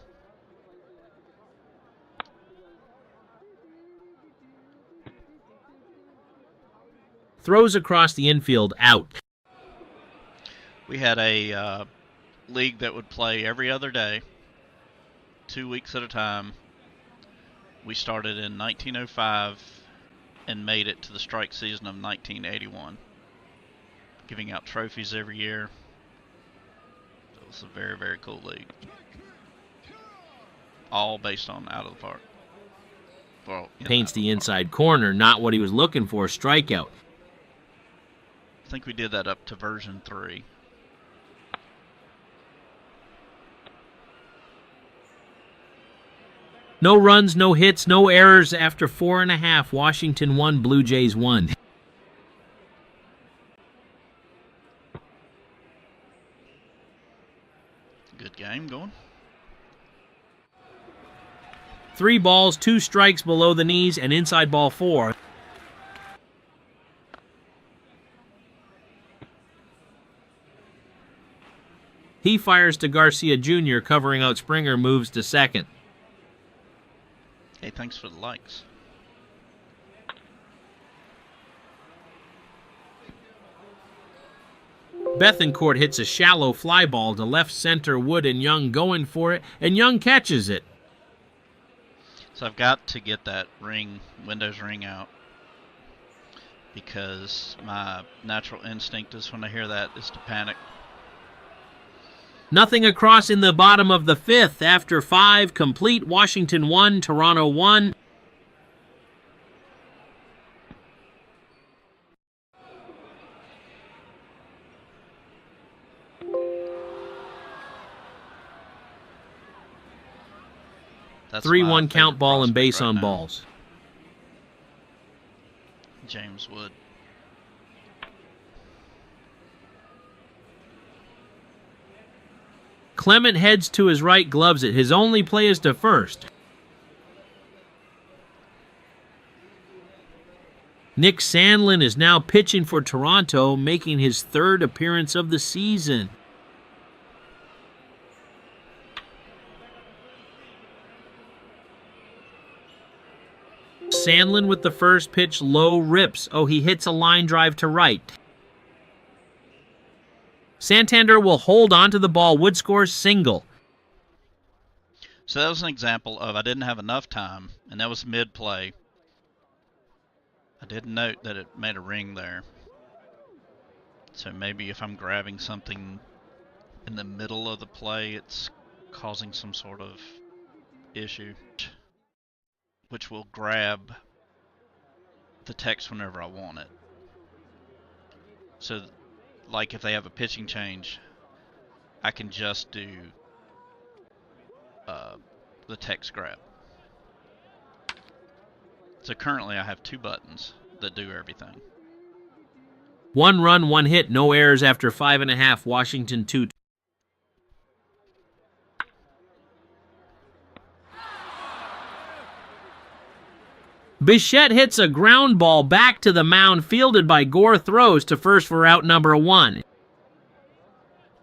Throws across the infield, out. We had a league that would play every other day, 2 weeks at a time. We started in 1905 and made it to the strike season of 1981, giving out trophies every year. It was a very, very cool league. All based on out of the park. Well, Paints the inside corner, not what he was looking for. Strikeout. I think we did that up to version 3. No runs, no hits, no errors after 4.5. Washington 1, Blue Jays 1. Good game going. 3 balls, 2 strikes below the knees, and inside ball 4. He fires to Garcia Jr., covering out Springer, moves to second. Hey, thanks for the likes. Bethancourt hits a shallow fly ball to left center. Wood and Young going for it, and Young catches it. So I've got to get that Windows ring out, because my natural instinct is when I hear that is to panic. Nothing across in the bottom of the 5th. After 5 complete, Washington 1, Toronto 1. That's 3-1 my count favorite ball and prospect base right on now, balls. James Wood. Clement heads to his right, gloves it. His only play is to first. Nick Sandlin is now pitching for Toronto, making his third appearance of the season. Sandlin with the first pitch, low, rips. Oh, he hits a line drive to right. Santander will hold on to the ball. Wood scores single. So that was an example of I didn't have enough time, and that was mid-play. I did note that it made a ring there. So maybe if I'm grabbing something in the middle of the play, it's causing some sort of issue, which will grab the text whenever I want it. So, like if they have a pitching change, I can just do the text grab. So currently I have 2 buttons that do everything. 1 run, 1 hit, no errors after 5.5. Washington 2. Bichette hits a ground ball back to the mound, fielded by Gore, throws to first for out number 1.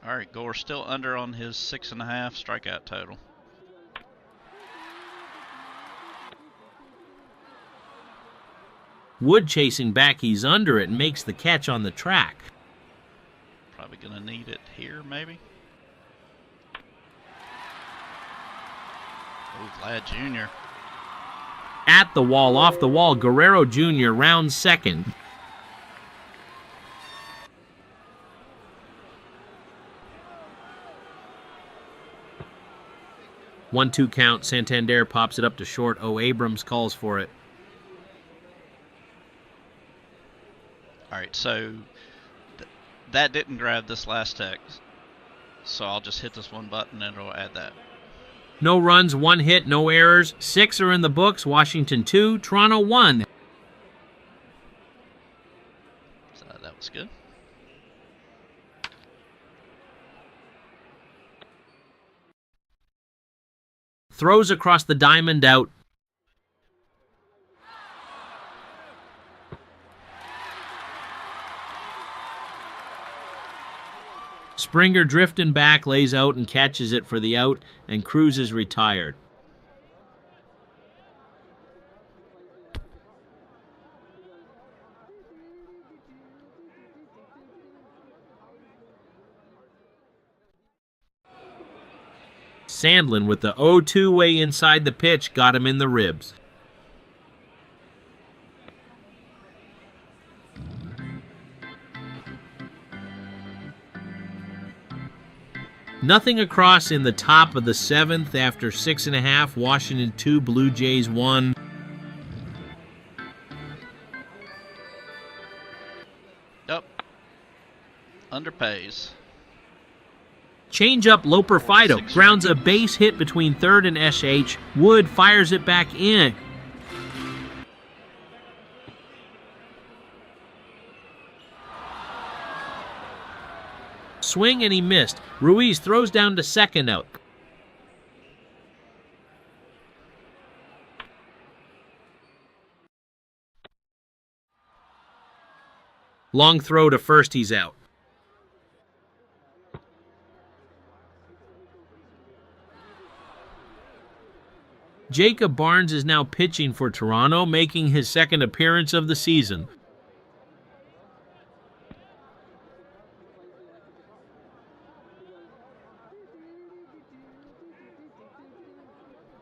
All right, Gore still under on his 6.5 strikeout total. Wood chasing back, he's under it and makes the catch on the track. Probably gonna need it here, maybe. Oh, Vlad Jr. At the wall, off the wall, Guerrero Jr. rounds second. One-two count. Santander pops it up to short. Oh, Abrams calls for it. All right, so that didn't grab this last text, so I'll just hit this one button and it'll add that. No runs, 1 hit, no errors. 6 are in the books. Washington 2, Toronto 1. So that was good. Throws across the diamond, out. Springer drifting back, lays out and catches it for the out, and Cruz is retired. Sandlin with the 0-2 way inside the pitch, got him in the ribs. Nothing across in the top of the 7th after 6.5. Washington 2, Blue Jays 1. Yep. Underpays. Change-up Loper Fido grounds a base hit between third and SH. Wood fires it back in. Swing and he missed. Ruiz throws down to second out. Long throw to first, he's out. Jacob Barnes is now pitching for Toronto, making his second appearance of the season.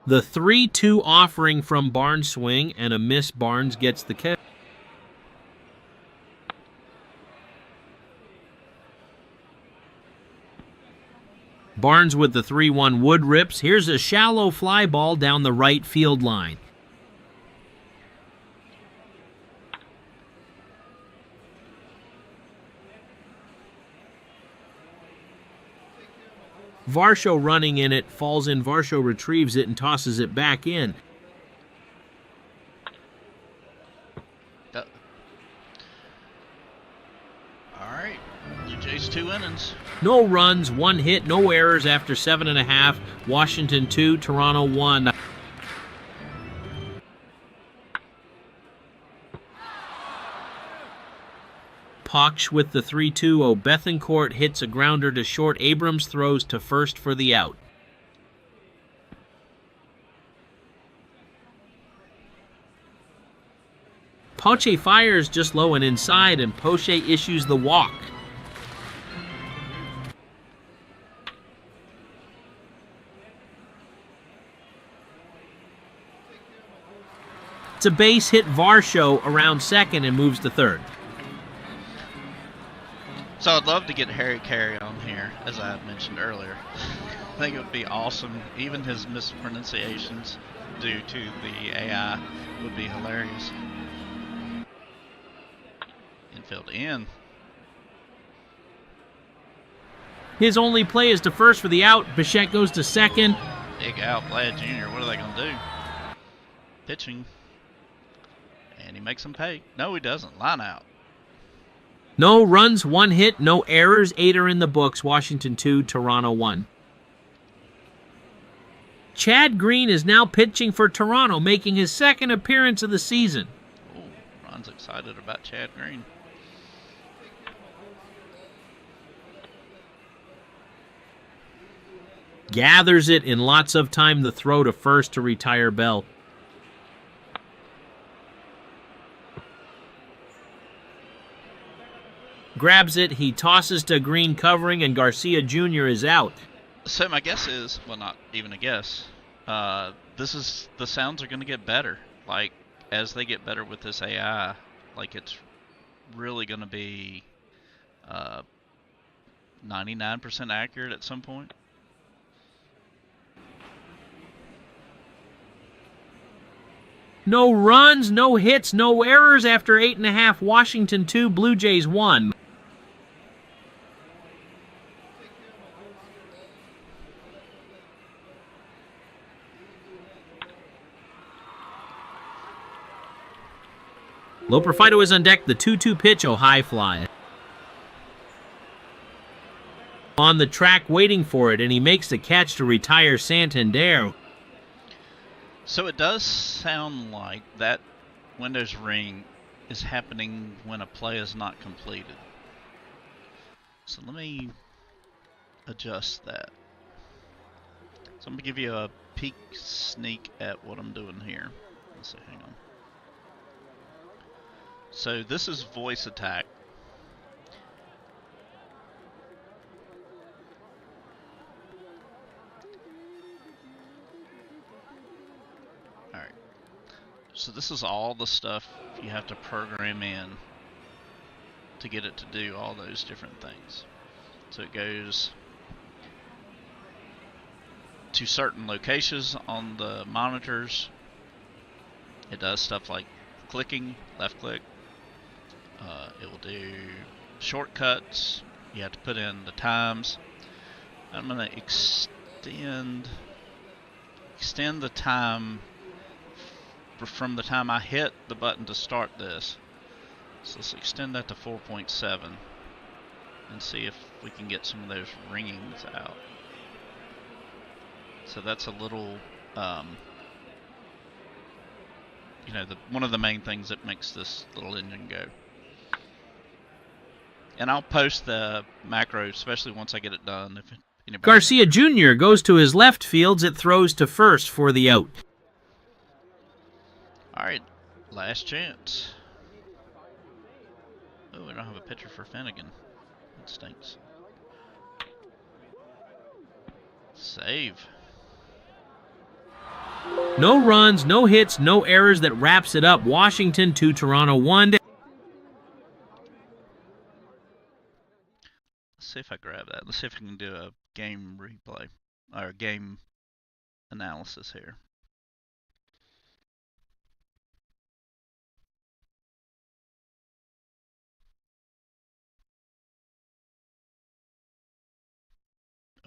The 3-2 offering from Barnes swing and a miss. Barnes gets the catch. Barnes with the 3-1. Wood rips. Here's a shallow fly ball down the right field line. Varsho running in it, falls in. Varsho retrieves it and tosses it back in. All right, Blue Jays 2 innings. No runs, 1 hit, no errors after 7.5. Washington 2, Toronto 1. Poch with the 3-2. Bethancourt hits a grounder to short. Abrams throws to first for the out. Poche fires just low and inside, and Poche issues the walk. It's a base hit. Varsho around second and moves to third. So I'd love to get Harry Carey on here, as I mentioned earlier. I think it would be awesome. Even his mispronunciations due to the AI would be hilarious. Infield in. His only play is to first for the out. Bichette goes to second. Big out, Vlad Jr. What are they going to do? Pitching. And he makes them pay. No, he doesn't. Line out. No runs, 1 hit, no errors. 8 are in the books. Washington 2, Toronto 1. Chad Green is now pitching for Toronto, making his second appearance of the season. Oh, Ron's excited about Chad Green. Gathers it in lots of time. The throw to first to retire Bell. Grabs it, he tosses to Green covering, and Garcia Jr. is out. So my guess is, well, not even a guess, the sounds are going to get better. Like, as they get better with this AI, like, it's really going to be 99% accurate at some point. No runs, no hits, no errors after 8.5. Washington 2, Blue Jays 1. Loperfido is on deck. The 2-2 pitch, high fly. On the track waiting for it, and he makes the catch to retire Santander. So it does sound like that Windows ring is happening when a play is not completed. So let me adjust that. So I'm going to give you a peek sneak at what I'm doing here. Let's see, hang on. So this is voice attack. Alright. So this is all the stuff you have to program in to get it to do all those different things. So it goes to certain locations on the monitors. It does stuff like clicking, left click. It will do shortcuts. You have to put in the times. I'm going to extend the time from the time I hit the button to start this. So let's extend that to 4.7 and see if we can get some of those ringings out. So that's a little, one of the main things that makes this little engine go. And I'll post the macro, especially once I get it done. If anybody Garcia Jr. goes to his left fields. It throws to first for the out. All right, last chance. Oh, we don't have a pitcher for Finnegan. That stinks. Save. No runs, no hits, no errors. That wraps it up. Washington 2, Toronto 1. Let's see if I grab that. Let's see if I can do a game replay or game analysis here.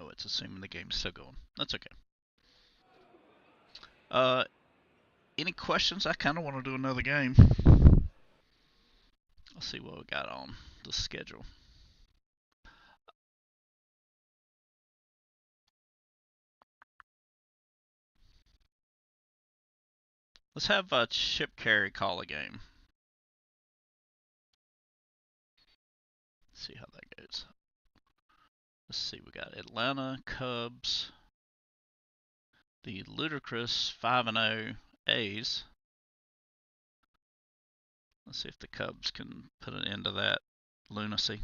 Oh, it's assuming the game's still going. That's okay. Any questions? I kind of want to do another game. Let's see what we got on the schedule. Let's have Chip Carey call a game. Let's see how that goes. Let's see, we got Atlanta Cubs, the ludicrous 5-0 A's. Let's see if the Cubs can put an end to that lunacy.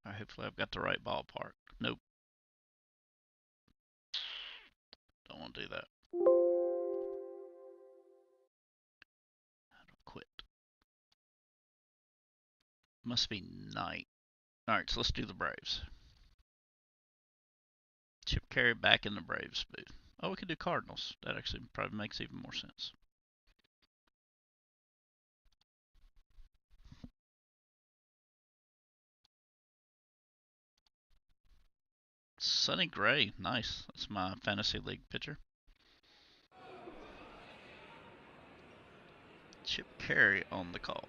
All right, hopefully I've got the right ballpark. Nope. Don't want to do that. How do I quit? Must be night. Alright, so let's do the Braves. Chip Carey back in the Braves booth. Oh, we could do Cardinals. That actually probably makes even more sense. Sonny Gray, nice. That's my fantasy league pitcher. Chip Carey on the call.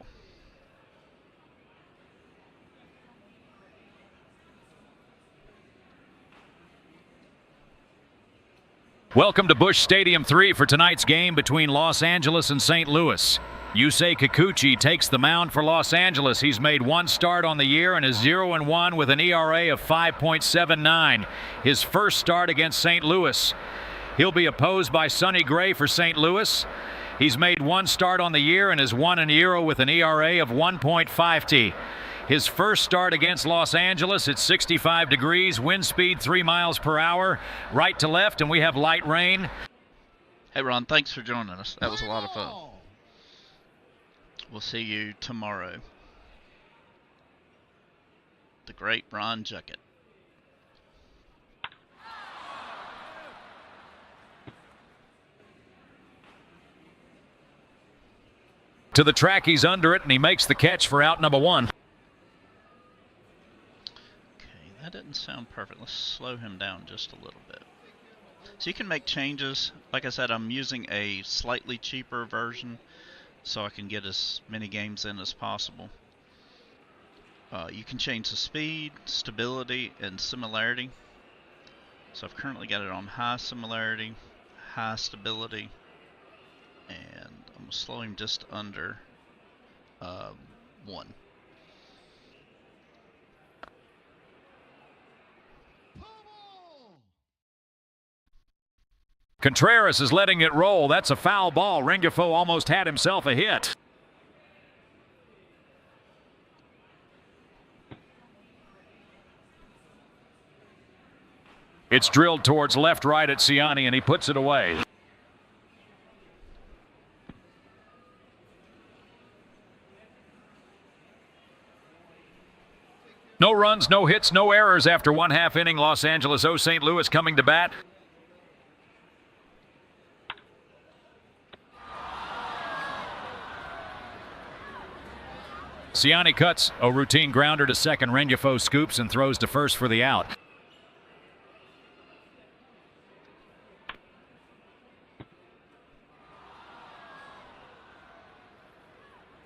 Welcome to Busch Stadium 3 for tonight's game between Los Angeles and St. Louis. Yusei Kikuchi takes the mound for Los Angeles. He's made one start on the year and is 0-1 with an ERA of 5.79. His first start against St. Louis. He'll be opposed by Sonny Gray for St. Louis. He's made one start on the year and is 1-0 with an ERA of 1.50. His first start against Los Angeles, it's 65 degrees, wind speed 3 miles per hour, right to left, and we have light rain. Hey Ron, thanks for joining us. That was a lot of fun. We'll see you tomorrow. The great Ron Juckett. To the track, he's under it, and he makes the catch for out number 1. That didn't sound perfect. Let's slow him down just a little bit. So you can make changes. Like I said, I'm using a slightly cheaper version so I can get as many games in as possible. You can change the speed, stability, and similarity. So I've currently got it on high similarity, high stability, and I'm going to slow him just under 1. Contreras is letting it roll. That's a foul ball. Rengifo almost had himself a hit. It's drilled towards left-right at Ciani, and he puts it away. No runs, no hits, no errors after 1/2 inning. Los Angeles 0, St. Louis coming to bat. Ciani cuts a routine grounder to second. Rengifo scoops and throws to first for the out.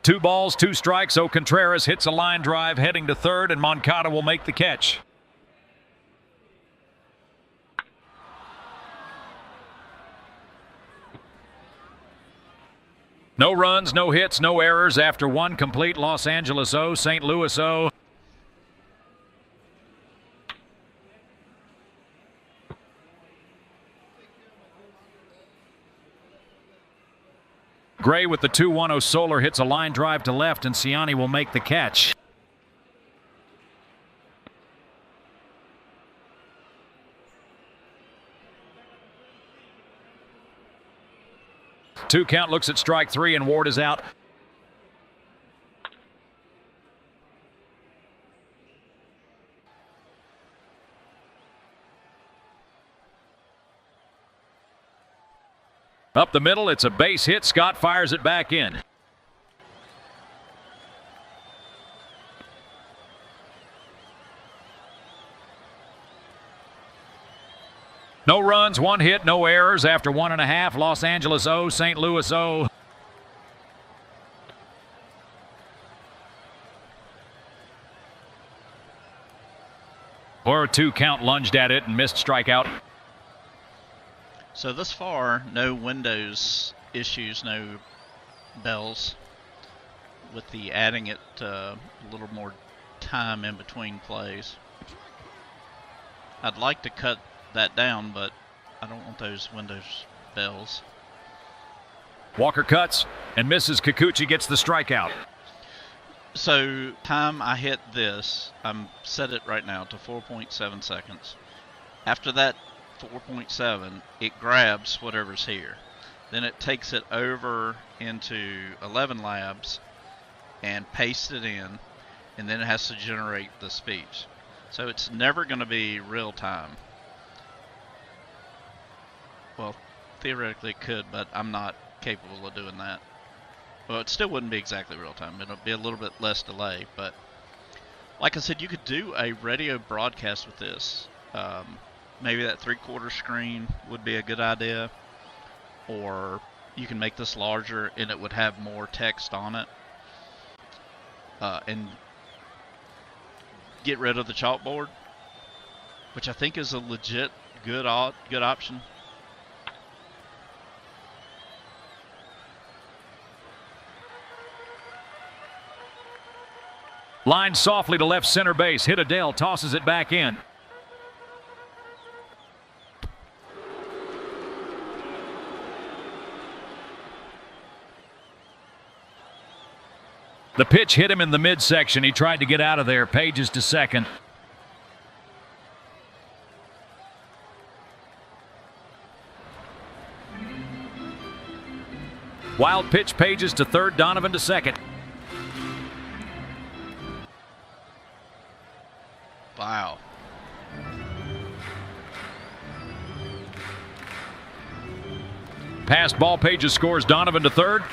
Two balls, 2 strikes. Contreras hits a line drive heading to third, and Moncada will make the catch. No runs, no hits, no errors after 1 complete. Los Angeles 0, St. Louis 0. Gray with the 2-1-0 Solar hits a line drive to left, and Ciani will make the catch. Two count, looks at strike 3, and Ward is out. Up the middle, it's a base hit. Scott fires it back in. No runs, 1 hit, no errors after 1.5. Los Angeles 0, St. Louis 0. Or a 2 count, lunged at it and missed strikeout. So thus far, no Windows issues, no bells. With the adding it a little more time in between plays. I'd like to cut that down, but I don't want those Windows bells. Walker cuts and misses. Kikuchi gets the strikeout. So time I hit this, I'm set it right now to 4.7 seconds. After that 4.7, it grabs whatever's here. Then it takes it over into 11 labs and pastes it in, and then it has to generate the speech. So it's never going to be real time. Well, theoretically it could, but I'm not capable of doing that. Well, it still wouldn't be exactly real time. It'll be a little bit less delay, but like I said, you could do a radio broadcast with this. Maybe that 3/4 screen would be a good idea, or you can make this larger and it would have more text on it, and get rid of the chalkboard, which I think is a legit good option. Line softly to left center base. Hit Adele, tosses it back in. The pitch hit him in the midsection. He tried to get out of there. Pages to second. Wild pitch, Pages to third, Donovan to second. Wow. Pass ball, Pages scores, Donovan to third.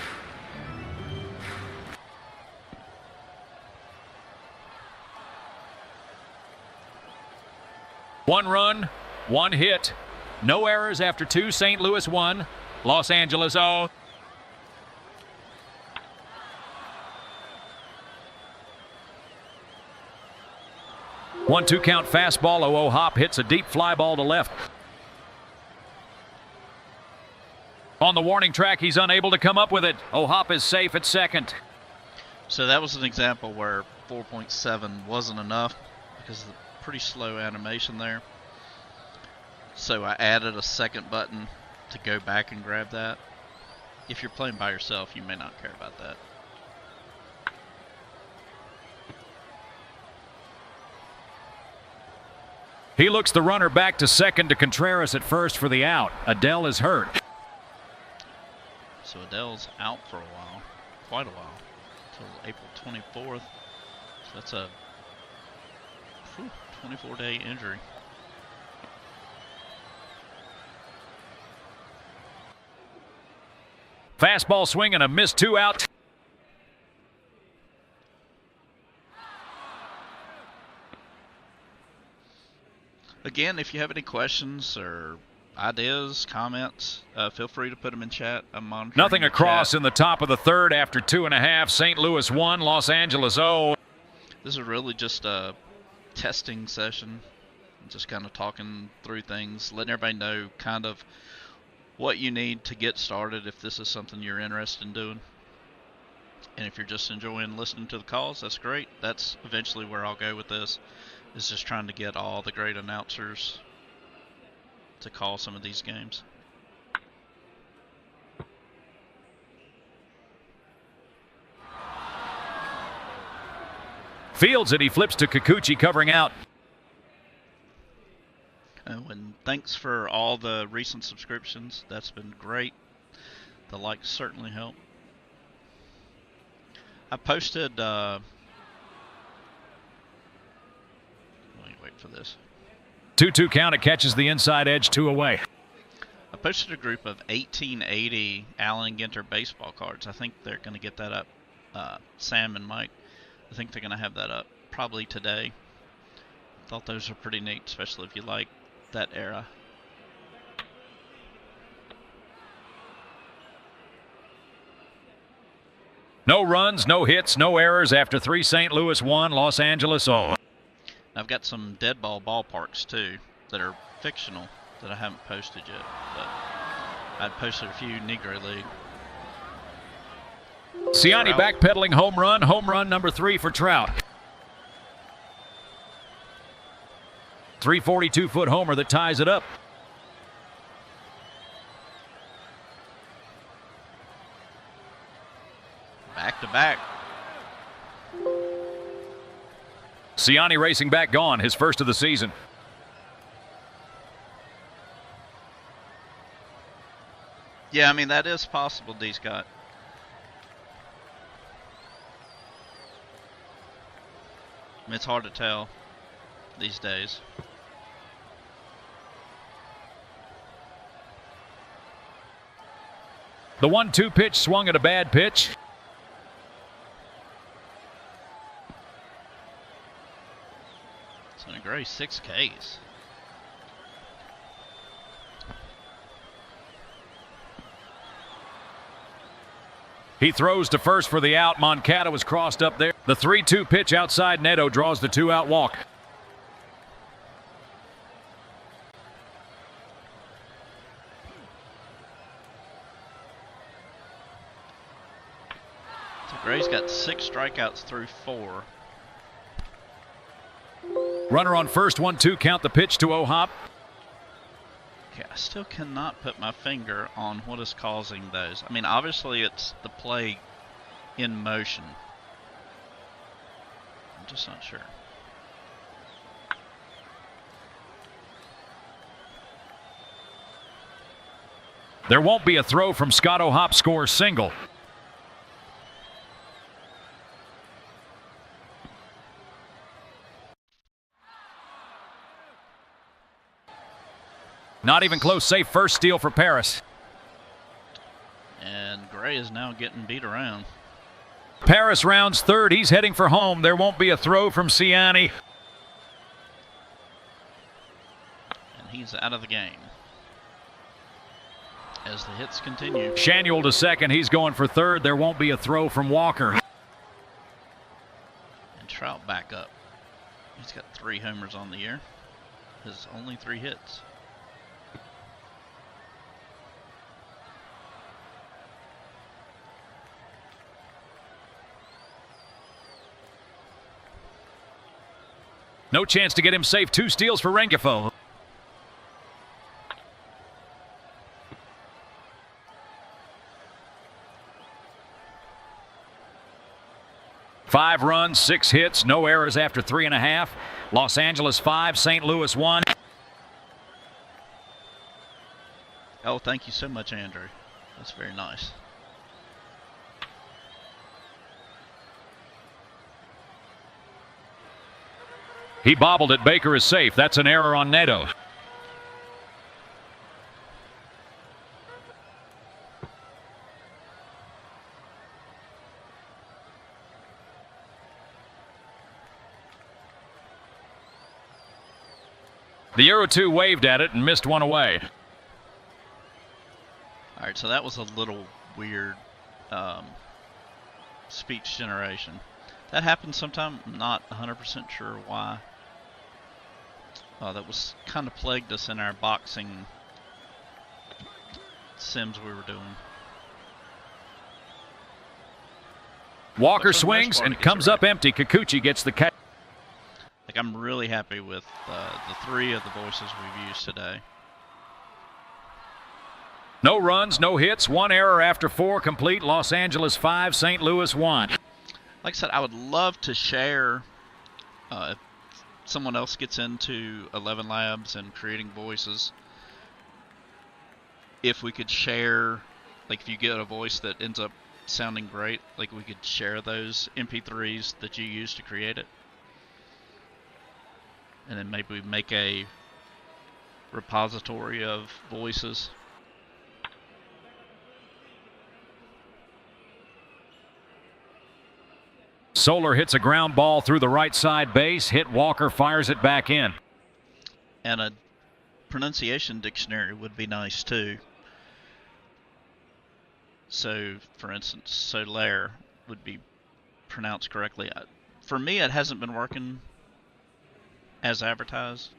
One run, 1 hit. No errors after 2. St. Louis 1, Los Angeles 0. One 2 count fastball. 0-0 hop hits a deep fly ball to left. On the warning track, he's unable to come up with it. Hop is safe at second. So that was an example where 4.7 wasn't enough because of the pretty slow animation there. So I added a second button to go back and grab that. If you're playing by yourself, you may not care about that. He looks the runner back to second to Contreras at first for the out. Adele is hurt. So Adele's out for a while, quite a while, until April 24th. So that's a 24-day injury. Fastball swing and a missed 2 out. Again, if you have any questions or ideas, comments, feel free to put them in chat. I'm monitoring. Nothing across chat. in the top of the third after 2.5. St. Louis 1, Los Angeles 0. This is really just a testing session. Just kind of talking through things, letting everybody know kind of what you need to get started if this is something you're interested in doing. And if you're just enjoying listening to the calls, that's great. That's eventually where I'll go with this, is just trying to get all the great announcers to call some of these games. Fields it, he flips to Kikuchi covering out. And thanks for all the recent subscriptions. That's been great. The likes certainly help. I posted, let me wait for this. 2-2 count, it catches the inside edge, 2 away. I posted a group of 1880 Allen Ginter baseball cards. I think they're going to get that up. Sam and Mike, I think they're going to have that up probably today. Thought those are pretty neat, especially if you like that era. No runs, no hits, no errors after 3. St. Louis 1, Los Angeles 0. I've got some dead ball ballparks too that are fictional that I haven't posted yet, but I'd posted a few Negro League. Ciani backpedaling home run number 3 for Trout. 342-foot homer that ties it up. Back to back. Ciani racing back gone, his first of the season. Yeah, I mean, that is possible, D. Scott. I mean, it's hard to tell these days. The 1-2 pitch swung at a bad pitch. Sonny Gray, 6 Ks. He throws to first for the out. Moncada was crossed up there. The 3-2 pitch outside Neto draws the 2-out walk. So Gray's got 6 strikeouts through 4. Runner on first, 1-2 count, the pitch to O'Hop. Okay, I still cannot put my finger on what is causing those. I mean, obviously it's the play in motion. I'm just not sure. There won't be a throw from Scott. O'Hop scores single. Not even close. Safe first steal for Paris. And Gray is now getting beat around. Paris rounds third. He's heading for home. There won't be a throw from Ciani. And he's out of the game as the hits continue. Shanuel to second. He's going for third. There won't be a throw from Walker. And Trout back up. He's got 3 homers on the year. His only 3 hits. No chance to get him safe. 2 steals for Rengifo. Five runs, 6 hits, no errors after 3.5. Los Angeles 5, St. Louis 1. Oh, thank you so much, Andrew. That's very nice. He bobbled it. Baker is safe. That's an error on Neto. The 0-2 waved at it and missed one away. All right, so that was a little weird speech generation. That happens sometime. I'm not 100% sure why. That was kind of plagued us in our boxing sims we were doing. Walker swings and comes up empty. Kikuchi gets the catch. Like, I'm really happy with the 3 of the voices we've used today. No runs, no hits, 1 error after 4 complete. Los Angeles 5, St. Louis 1. Like I said, I would love to share if someone else gets into 11 Labs and creating voices. If we could share, like if you get a voice that ends up sounding great, like we could share those MP3s that you use to create it. And then maybe we make a repository of voices. Soler hits a ground ball through the right side base. Hit Walker, fires it back in. And a pronunciation dictionary would be nice too. So, for instance, Soler would be pronounced correctly. For me, it hasn't been working as advertised.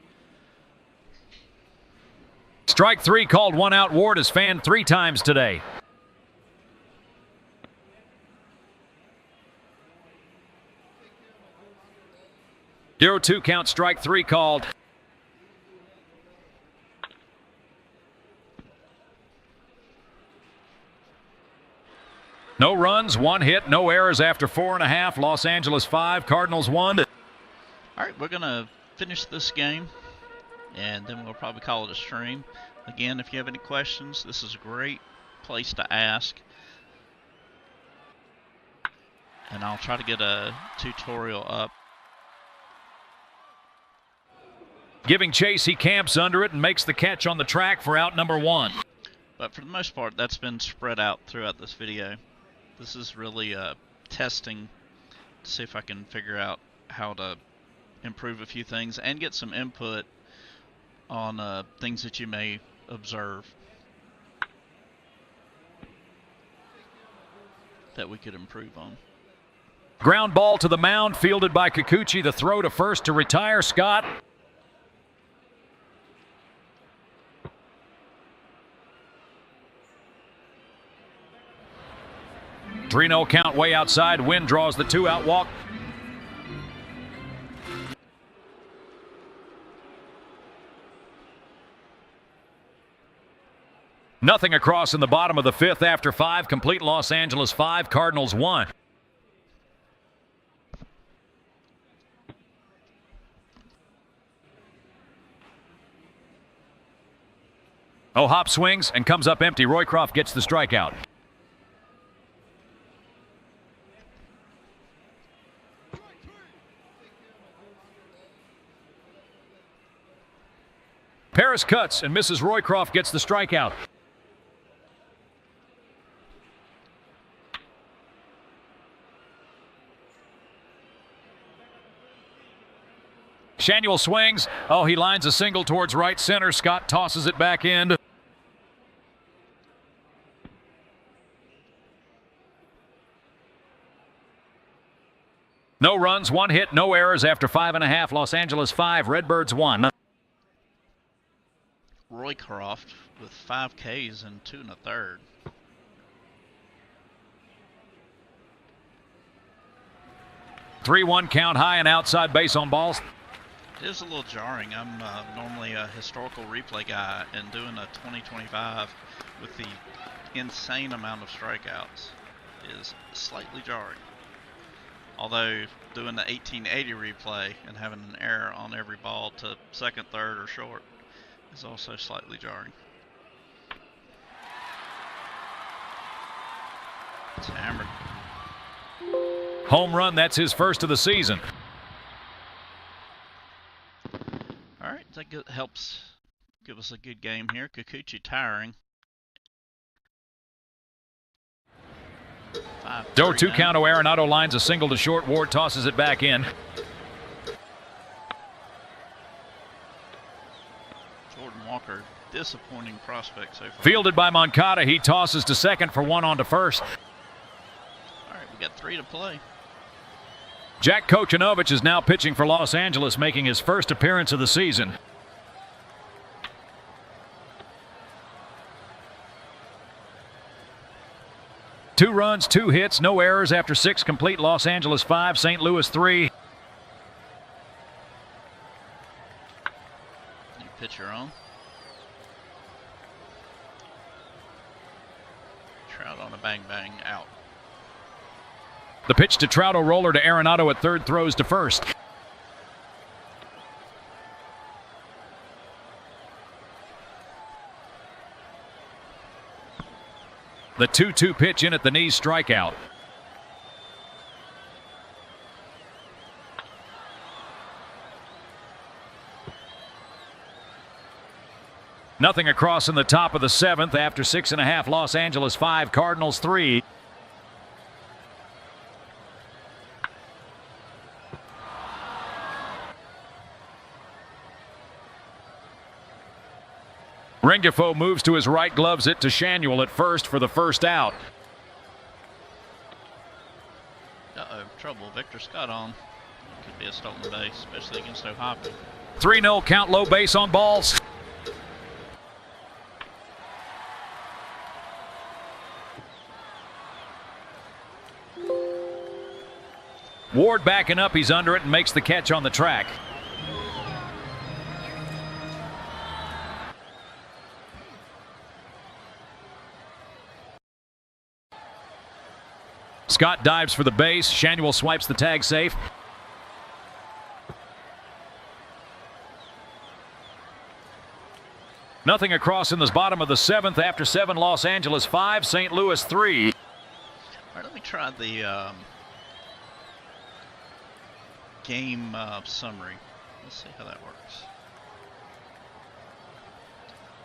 Strike 3 called, 1 out. Ward has fanned 3 times today. Zero 2 count, strike 3 called. No runs, 1 hit, no errors after 4.5. Los Angeles 5, Cardinals 1. All right, we're going to finish this game, and then we'll probably call it a stream. Again, if you have any questions, this is a great place to ask. And I'll try to get a tutorial up. Giving chase, he camps under it and makes the catch on the track for out number 1. But for the most part, that's been spread out throughout this video. This is really testing to see if I can figure out how to improve a few things and get some input on things that you may observe that we could improve on. Ground ball to the mound, fielded by Kikuchi. The throw to first to retire Scott. Three-no count way outside. Wynn draws the 2-out walk. Nothing across in the bottom of the 5th after 5. Complete. Los Angeles 5, Cardinals 1. Oh, hop swings and comes up empty. Roycroft gets the strikeout. Paris cuts and Mrs. Roycroft gets the strikeout. Shanuel swings. Oh, he lines a single towards right center. Scott tosses it back in. No runs, 1 hit, no errors after 5.5. Los Angeles 5, Redbirds 1. Roycroft with 5 Ks and 2 1/3. Three-one count, high and outside base on balls. It is a little jarring. I'm normally a historical replay guy, and doing a 2025 with the insane amount of strikeouts is slightly jarring. Although doing the 1880 replay and having an error on every ball to second, third, or short is also slightly jarring. It's hammered. Home run, that's his first of the season. All right, that helps give us a good game here. Kikuchi tiring. 0-2 count. Arenado lines a single to short. Ward tosses it back in. Jordan Walker, disappointing prospect so far. Fielded by Moncada. He tosses to second for 1 on to first. All right, we got 3 to play. Jack Kochanovich is now pitching for Los Angeles, making his first appearance of the season. Two runs, 2 hits, no errors after 6 complete. Los Angeles 5, St. Louis 3. New pitcher on. Trout on a bang, out. The pitch to Trout, a roller to Arenado at third, throws to first. The 2-2 pitch in at the knees, strikeout. Nothing across in the top of the 7th after 6.5. Los Angeles 5, Cardinals 3. Rengifo moves to his right, gloves it to Shanuel at first for the first out. trouble. Victor Scott on. Could be a stolen base, especially against O'Hoppe. 3-0 count, low base on balls. Ward backing up, he's under it and makes the catch on the track. Scott dives for the base. Shanuel swipes the tag safe. Nothing across in the bottom of the 7th. After 7, Los Angeles 5, St. Louis 3. All right, let me try the game summary. Let's see how that works.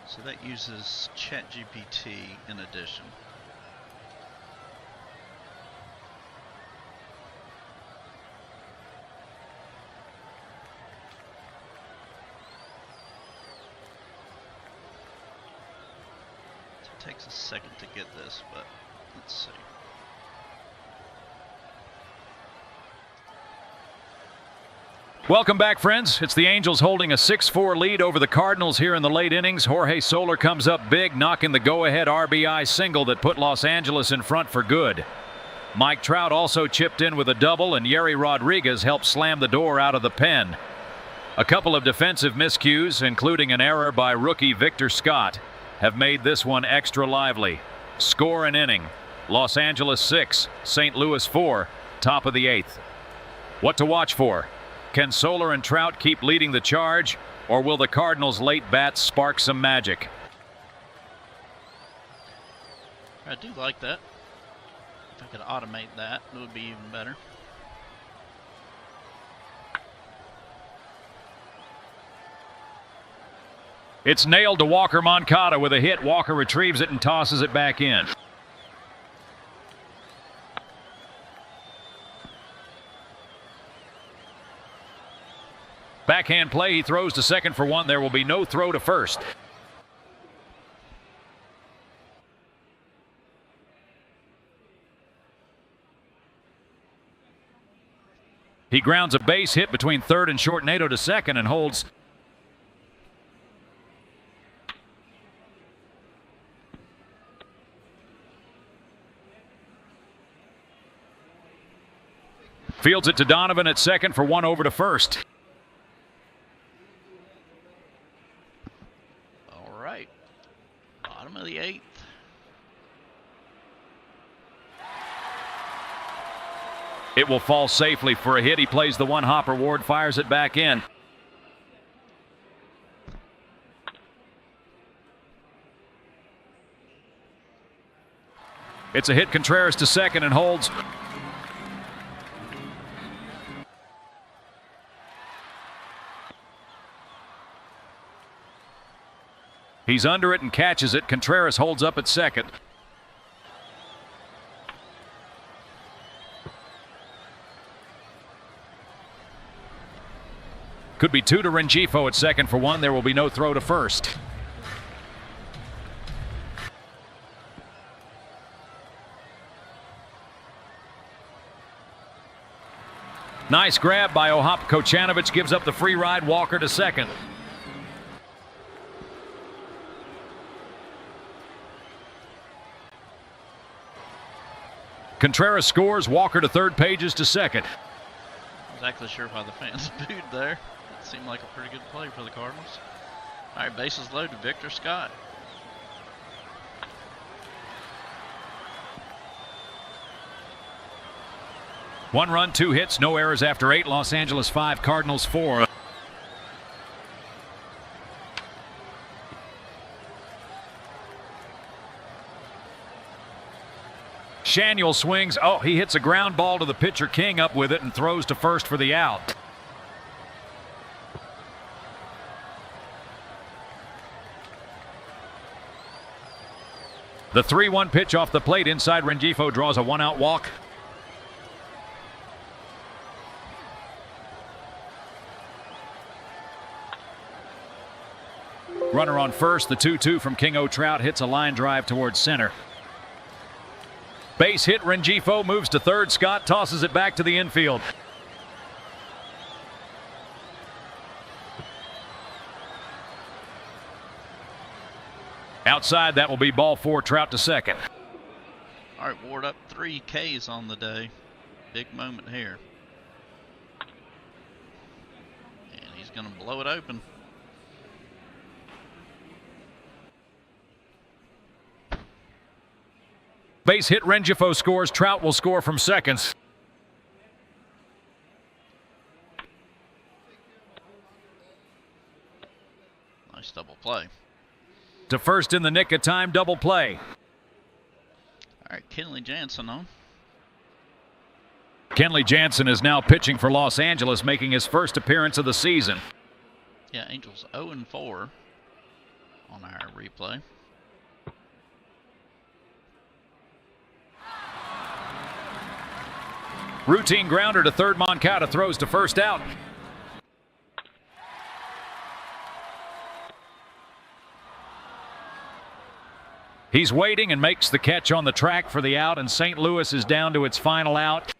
So that uses ChatGPT in addition. It takes a second to get this, but let's see. Welcome back, friends. It's the Angels holding a 6-4 lead over the Cardinals here in the late innings. Jorge Soler comes up big, knocking the go-ahead RBI single that put Los Angeles in front for good. Mike Trout also chipped in with a double, and Yerry Rodriguez helped slam the door out of the pen. A couple of defensive miscues, including an error by rookie Victor Scott, have made this one extra lively. Score an inning. Los Angeles 6, St. Louis 4, top of the 8th. What to watch for? Can Soler and Trout keep leading the charge, or will the Cardinals' late bats spark some magic? I do like that. If I could automate that, it would be even better. It's nailed to Walker Moncada with a hit. Walker retrieves it and tosses it back in. Backhand play, he throws to second for 1. There will be no throw to first. He grounds a base hit between third and short. Nato to second and holds. Fields it to Donovan at second for 1 over to first. All right. Bottom of the 8th. It will fall safely for a hit. He plays the one hopper. Ward fires it back in. It's a hit. Contreras to second and holds. He's under it and catches it. Contreras holds up at second. Could be 2 to Rengifo at second for 1. There will be no throw to first. Nice grab by O'Hoppe. Kocanovic gives up the free ride. Walker to second. Contreras scores. Walker to third. Pages to second. Not exactly sure why the fans booed there. It seemed like a pretty good play for the Cardinals. All right, bases loaded. Victor Scott. One run, 2 hits, no errors after 8. Los Angeles 5, Cardinals 4. Shanuel swings. Oh, he hits a ground ball to the pitcher. King up with it and throws to first for the out. The 3-1 pitch off the plate inside. Rengifo draws a 1-out walk. Runner on first. The 2-2 from King O. Trout hits a line drive towards center. Base hit, Rengifo moves to third. Scott tosses it back to the infield. Outside, that will be ball 4, Trout to second. All right, Ward up 3 Ks on the day. Big moment here. And he's going to blow it open. Base hit, Rengifo scores. Trout will score from seconds. Nice double play. To first in the nick of time, double play. All right, Kenley Jansen on. Kenley Jansen is now pitching for Los Angeles, making his first appearance of the season. Yeah, Angels 0-4 on our replay. Routine grounder to third. Moncada throws to first out. He's waiting and makes the catch on the track for the out, and St. Louis is down to its final out.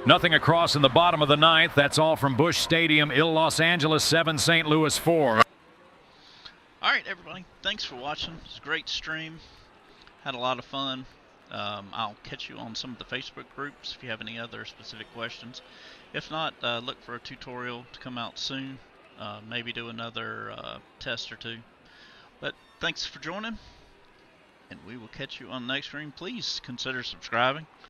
Nothing across in the bottom of the ninth. That's all from Busch Stadium. Los Angeles 7, St. Louis 4. All right, everybody. Thanks for watching. It was a great stream. Had a lot of fun. I'll catch you on some of the Facebook groups if you have any other specific questions. If not, look for a tutorial to come out soon. Maybe do another test or two. But thanks for joining, and we will catch you on the next stream. Please consider subscribing.